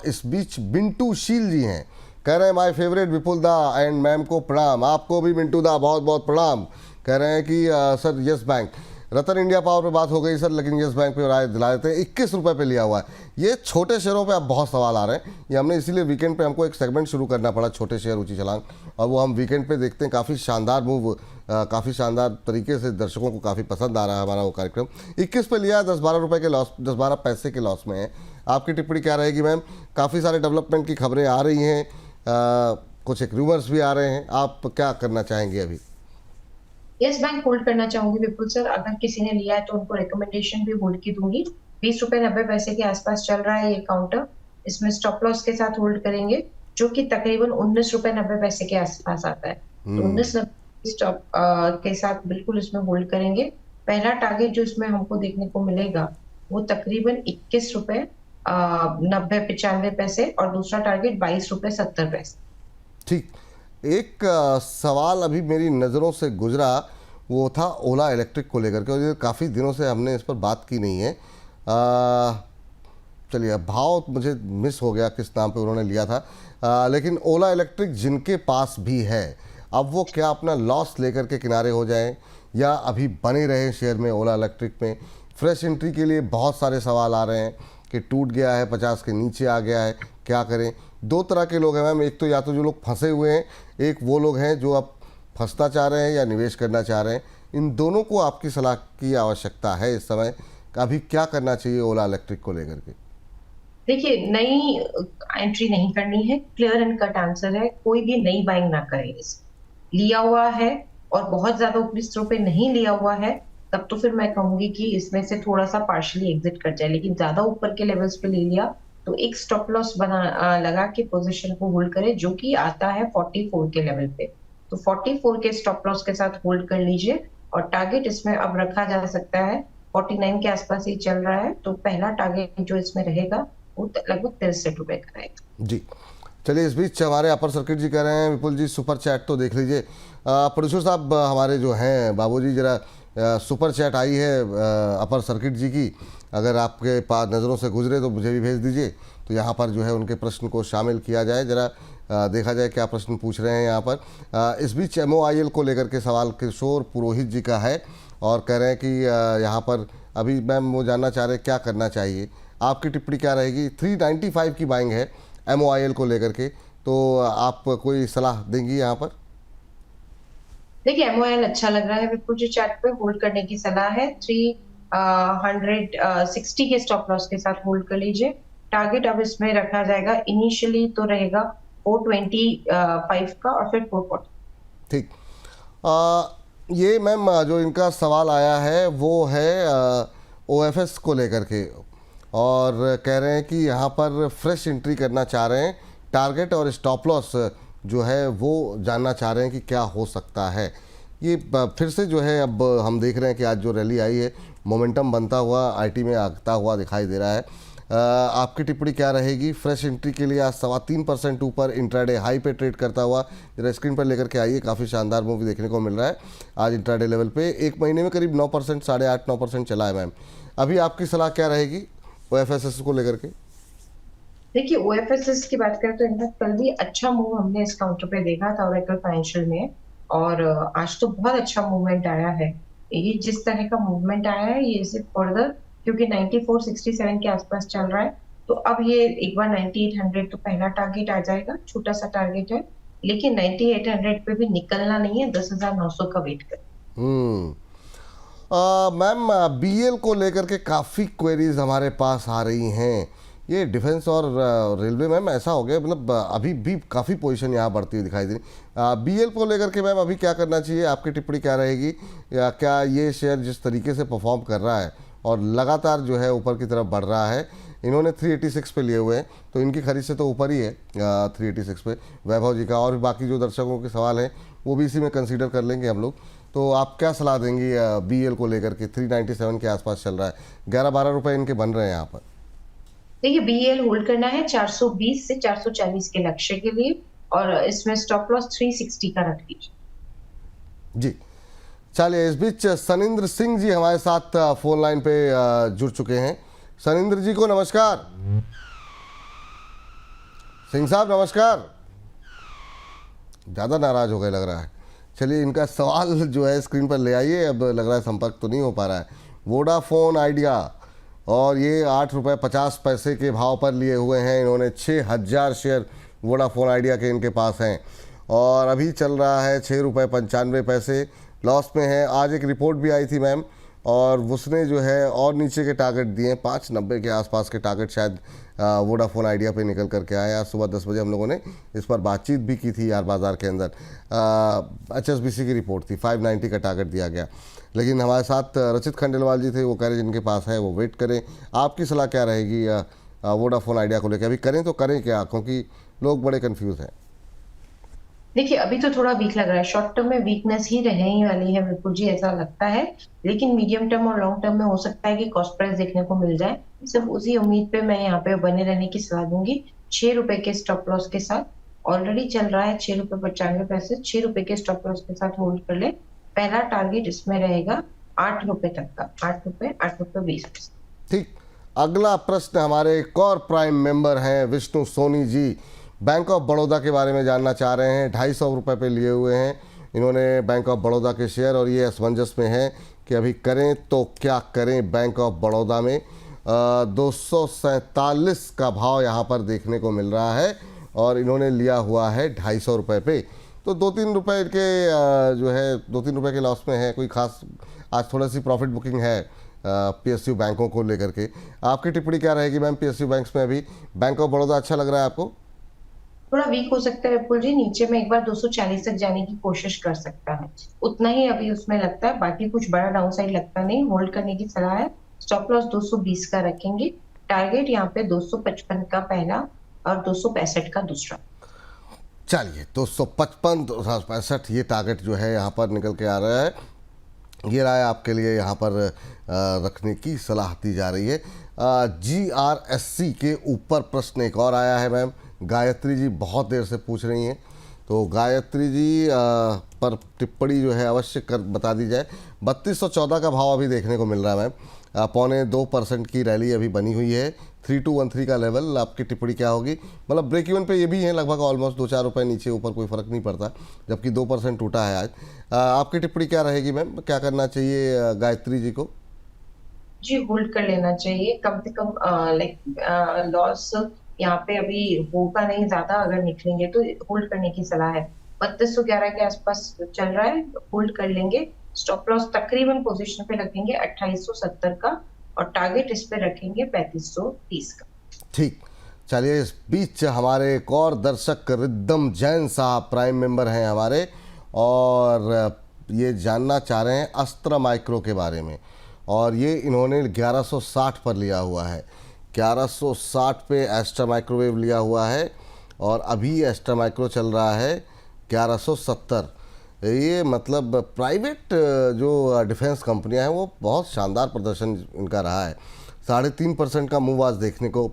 इस बीच बिंटू शील जी हैं, कह रहे हैं माय फेवरेट विपुल दा एंड मैम को प्रणाम। आपको भी मिंटू दा बहुत बहुत प्रणाम। कह रहे हैं कि सर यस बैंक, रतन इंडिया पावर पे बात हो गई सर, लेकिन यस बैंक पे राय दिला देते हैं। 21 रुपये पे लिया हुआ है। ये छोटे शेयरों पे अब बहुत सवाल आ रहे हैं, ये हमने इसीलिए वीकेंड पे हमको एक सेगमेंट शुरू करना पड़ा, छोटे शेयर ऊंची छलांग, और वो हम वीकेंड पे देखते हैं। काफ़ी शानदार मूव, काफ़ी शानदार तरीके से दर्शकों को काफ़ी पसंद आ रहा है हमारा वो कार्यक्रम। 21 पे लिया, 10-12 रुपये के लॉस, 10-12 पैसे के लॉस में है। आपकी टिप्पणी क्या रहेगी मैम? काफ़ी सारे डेवलपमेंट की खबरें आ रही हैं, कुछ एक रूमर्स भी आ रहे हैं, आप क्या करना चाहेंगे अभी? यस बैंक होल्ड करना चाहूंगी विपुल सर। अगर किसी ने लिया है तो उनको रिकमेंडेशन भी होल्ड की दूंगी। 20 रुपए 90 पैसे के आसपास चल रहा है ये काउंटर। इसमें स्टॉप लॉस के साथ होल्ड करेंगे, जो कि तकरीबन 19 रुपए 90 पैसे के आसपास आता है। तो 19 स्टॉप के साथ बिल्कुल इसमें होल्ड करेंगे। पहला टारगेट जो इसमें हमको देखने को मिलेगा वो तकरीबन 21 रुपए 90-95 पैसे, और दूसरा टारगेट 22 रुपए 70 पैसे। ठीक, एक सवाल अभी मेरी नज़रों से गुजरा, वो था ओला इलेक्ट्रिक को लेकर के, और ये काफ़ी दिनों से हमने इस पर बात की नहीं है। चलिए, भाव मुझे मिस हो गया किस नाम पे उन्होंने लिया था, लेकिन ओला इलेक्ट्रिक जिनके पास भी है, अब वो क्या अपना लॉस लेकर के किनारे हो जाएं या अभी बने रहें शेयर में ओला इलेक्ट्रिक में? फ्रेश एंट्री के लिए बहुत सारे सवाल आ रहे हैं कि टूट गया है, 50 के नीचे आ गया है, क्या करें? 2 तरह के लोग हैं मैम। एक तो या तो जो लोग फंसे हुए हैं, एक वो लोग हैं जो अब फंसना चाह रहे हैं या निवेश करना चाह रहे हैं, इन दोनों को आपकी सलाह की आवश्यकता है इस समय। अभी क्या करना चाहिए ओला इलेक्ट्रिक को लेकर के? देखिए, नई एंट्री नहीं करनी है, क्लियर एंड कट आंसर है, कोई भी नई बाइंग ना करे। लिया हुआ है और बहुत ज्यादा ऊपरी स्तरों पे नहीं लिया हुआ है, तब तो फिर मैं कहूंगी कि इसमें से थोड़ा सा पार्शियली एग्जिट कर जाए। लेकिन ज्यादा ऊपर के लेवल्स पे ले लिया तो एक स्टॉप लॉस लगा के पोजीशन को होल्ड करे, जो कि आता है 44 के लेवल पे। तो 44 के स्टॉप लॉस के साथ होल्ड कर लीजिए, और टारगेट इसमें अब रखा जा सकता है 49 के आसपास ही चल रहा है, तो पहला टारगेट जो इसमें रहेगा वो लगभग 63 रुपए का रहेगा। जी, चलिए, इस बीच हमारे अपर सर्किट जी कह रहे हैं, विपुल जी सुपर चैट तो देख लीजिए। प्रोड्यूसर साहब हमारे जो हैं बाबूजी, जरा सुपर चैट आई है अपर सर्किट जी की, अगर आपके पास नज़रों से गुजरे तो मुझे भी भेज दीजिए, तो यहाँ पर जो है उनके प्रश्न को शामिल किया जाए, जरा देखा जाए क्या प्रश्न पूछ रहे हैं यहाँ पर। इस बीच MOIL को लेकर के सवाल किशोर पुरोहित जी का है, और कह रहे हैं कि यहाँ पर अभी मैम वो जानना चाह रहे हैं क्या करना चाहिए, आपकी टिप्पणी क्या रहेगी? 395 की बाइंग है MOIL को लेकर के, तो आप कोई सलाह देंगी यहाँ पर? देखिए, MOIL अच्छा लग रहा है, बिल्कुल जो चार्ट पे होल्ड करने की सलाह है। 360 के स्टॉप लॉस के साथ होल्ड कर लीजिए। टारगेट अब इसमें रखा जाएगा, इनिशियली तो रहेगा 425 का और फिर 440। ठीक। ये मैम जो इनका सवाल आया है वो है OFS को लेकर के, और कह रहे हैं कि यहाँ पर फ्रेश एंट्री करना चाह रहे हैं, टारगेट और स्टॉप लॉस जो है वो जानना चाह रहे हैं कि क्या हो सकता है। ये फिर से जो है अब हम देख रहे हैं कि आज जो रैली आई है, मोमेंटम बनता हुआ IT में आता हुआ दिखाई दे रहा है। आपकी टिप्पणी क्या रहेगी? फ्रेश एंट्री के लिए आज 3.25% ऊपर इंट्राडे हाई पे ट्रेड करता हुआ, जरा स्क्रीन पर लेकर के आइए, काफ़ी शानदार मूवी देखने को मिल रहा है आज इंट्राडे लेवल पे। एक महीने में करीब 9%, 8.5-9% चला है मैम। अभी आपकी सलाह क्या रहेगी OFSS को लेकर के? देखिए, OFSS की बात करें तो इनका कल भी अच्छा मूव हमने इस काउंटर पे देखा था ओरेकल फाइनेंशियल में, और आज तो बहुत अच्छा मूवमेंट आया है। ये जिस तरह का मूवमेंट आया है, ये सिर्फ फर्दर, क्योंकि 9467 के आसपास चल रहा है, तो अब ये एक बार 9800 तो पहला टारगेट आ जाएगा, छोटा सा टारगेट है, लेकिन 9800 पे भी निकलना नहीं है, 10,900 का वेट कर। मैम BL को लेकर के काफ़ी क्वेरीज हमारे पास आ रही हैं। ये डिफेंस और रेलवे मैम ऐसा हो गया, मतलब अभी भी काफ़ी पोजीशन यहाँ बढ़ती हुई दिखाई दे रही। BL को लेकर के मैम अभी क्या करना चाहिए, आपकी टिप्पणी क्या रहेगी? या क्या ये शेयर जिस तरीके से परफॉर्म कर रहा है और लगातार जो है ऊपर की तरफ बढ़ रहा है, इन्होंने 386 पे लिए हुए हैं, तो इनकी खरीद से तो ऊपर ही है 386 पे वैभव जी का, और भी बाकी जो दर्शकों के सवाल हैं वो भी इसी में कंसीडर कर लेंगे हम लोग। तो आप क्या सलाह देंगी BL को लेकर के? 397 के आसपास चल रहा है, 11-12 रुपये इनके बन रहे हैं यहाँ पर। देखिए, BL होल्ड करना है 420 से 440 के लक्ष्य के लिए, और इसमें स्टॉप लॉस 360 का रख लीजिए। जी, चलिए, इस बीच सनिंद्र सिंह जी हमारे साथ फोन लाइन पे जुड़ चुके हैं। सनिंद्र जी को नमस्कार। सिंह साहब नमस्कार। ज़्यादा नाराज हो गए लग रहा है। चलिए, इनका सवाल जो है स्क्रीन पर ले आइए। अब लग रहा है संपर्क तो नहीं हो पा रहा है। वोडाफोन आइडिया, और ये 8 रुपये 50 पैसे के भाव पर लिए हुए हैं इन्होंने। 6000 शेयर वोडाफोन आइडिया के इनके पास हैं, और अभी चल रहा है 6 रुपये 95 पैसे, लॉस में है। आज एक रिपोर्ट भी आई थी मैम, और उसने जो है और नीचे के टारगेट दिए, 590 के आसपास के टारगेट शायद वोडाफोन आइडिया पे निकल करके आए। आज सुबह 10 बजे हम लोगों ने इस पर बातचीत भी की थी यार बाज़ार के अंदर। HSBC की रिपोर्ट थी, 590 का टारगेट दिया गया। लेकिन हमारे साथ रचित खंडेलवाल जी थे, वो कह रहे जिनके पास है वो वेट करें। आपकी सलाह क्या रहेगी वोडाफोन आइडिया को लेकर? अभी करें तो करें क्या, क्योंकि लोग बड़े कंफ्यूज हैं। देखिए, अभी तो थोड़ा वीक लग रहा है, शॉर्ट टर्म में वीकनेस ही रहने ही वाली है बिल्कुल जी, ऐसा लगता है। लेकिन मीडियम टर्म और लॉन्ग टर्म में हो सकता है कि कॉस्ट प्राइस देखने को मिल जाए। सिर्फ उसी उम्मीद पे मैं यहाँ पे बने रहने की सलाह दूंगी। 6 रुपए के स्टॉप लॉस के साथ ऑलरेडी चल रहा है 6 रुपए 95 पैसे, 6 रुपए के स्टॉप लॉस के साथ होल्ड कर ले। पहला टारगेट इसमें रहेगा 8 रुपए तक का, 8 रुपए 20 पैसे। ठीक। अगला प्रश्न हमारे एक और प्राइम मेंबर हैं विष्णु सोनी जी, बैंक ऑफ बड़ौदा के बारे में जानना चाह रहे हैं। 250 रुपये पे लिए हुए हैं इन्होंने बैंक ऑफ बड़ौदा के शेयर, और ये असमंजस में है कि अभी करें तो क्या करें बैंक ऑफ बड़ौदा में। 247 का भाव यहाँ पर देखने को मिल रहा है, और इन्होंने लिया हुआ है 250 रुपये पे। तो 2-3 रुपए के जो है 2-3 रुपए के लॉस में है। कोई खास आज थोड़ा सी प्रॉफिट बुकिंग है पीएसयू बैंकों को लेकर के। आपकी टिप्पणी क्या रहेगी मैम पीएसयू बैंक्स में? अभी बैंक ऑफ बड़ौदा अच्छा लग रहा है आपको? थोड़ा वीक हो सकता है विपुल जी, नीचे में एक बार 240 तक जाने की कोशिश कर सकता है, उतना ही अभी उसमें लगता है, बाकी कुछ बड़ा डाउन साइड लगता नहीं। होल्ड करने की सलाह है। स्टॉप लॉस 220 का रखेंगे। टारगेट यहाँ पे 255 का पहला और 265 का दूसरा। चलिए 255 265 ये टारगेट जो है यहाँ पर निकल के आ रहा है। ये राय आपके लिए यहाँ पर रखने की सलाह दी जा रही है। GRSC के ऊपर प्रश्न एक और आया है मैम। गायत्री जी बहुत देर से पूछ रही हैं, तो गायत्री जी पर टिप्पणी जो है अवश्य कर बता दी जाए। 3214 का भाव अभी देखने को मिल रहा है मैम। 0.25% की रैली अभी बनी हुई है। 3213 का लेवल, आपकी टिप्पणी क्या होगी? मतलब ब्रेक इवन पे ये भी है लगभग ऑलमोस्ट 2-4 रुपये नीचे ऊपर कोई फ़र्क नहीं पड़ता, जबकि 2% टूटा है आज। आपकी टिप्पणी क्या रहेगी मैम? क्या करना चाहिए गायत्री जी को? जी होल्ड कर लेना चाहिए कम से कम। लाइक लॉस यहाँ पे अभी होगा नहीं ज्यादा, अगर निकलेंगे तो होल्ड करने की सलाह है। 3211 के आसपास चल रहा है, होल्ड कर लेंगे। स्टॉप लॉस तकरीबन पोजीशन पे रखेंगे 2870 का और टारगेट इस पे रखेंगे 3530 का। ठीक, चलिए इस बीच हमारे एक और दर्शक रिद्धम जैन साहब प्राइम मेंबर हैं हमारे, और ये जानना चाह रहे हैं अस्त्र माइक्रो के बारे में। और ये इन्होंने 1160 पर लिया हुआ है। 1160 पे एस्ट्रा माइक्रोवेव लिया हुआ है और अभी एस्ट्रा माइक्रो चल रहा है 1170। ये मतलब प्राइवेट जो डिफेंस कंपनियां हैं वो बहुत शानदार प्रदर्शन इनका रहा है। 3.5% का मूव आज देखने को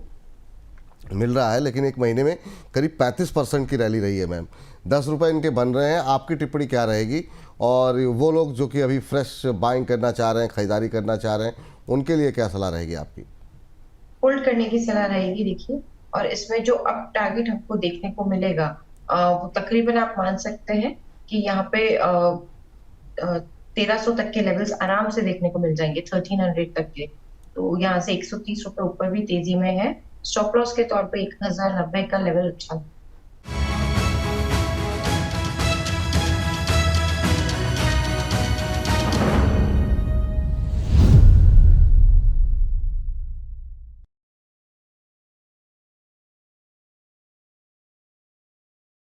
मिल रहा है, लेकिन एक महीने में करीब 35% की रैली रही है मैम। 10 रुपये इनके बन रहे हैं। आपकी टिप्पणी क्या रहेगी? और वो लोग जो कि अभी फ्रेश बाइंग करना चाह रहे हैं, खरीदारी करना चाह रहे हैं, उनके लिए क्या सलाह रहेगी आपकी? होल्ड करने की सलाह रहेगी देखिए। और इसमें जो अब टारगेट हमको देखने को मिलेगा वो तकरीबन आप मान सकते हैं कि यहाँ पे 1300 तक के लेवल्स आराम से देखने को मिल जाएंगे, 1300 तक के। तो यहाँ से 130 रुपए ऊपर भी तेजी में है। स्टॉप लॉस के तौर पे 1090 का लेवल अच्छा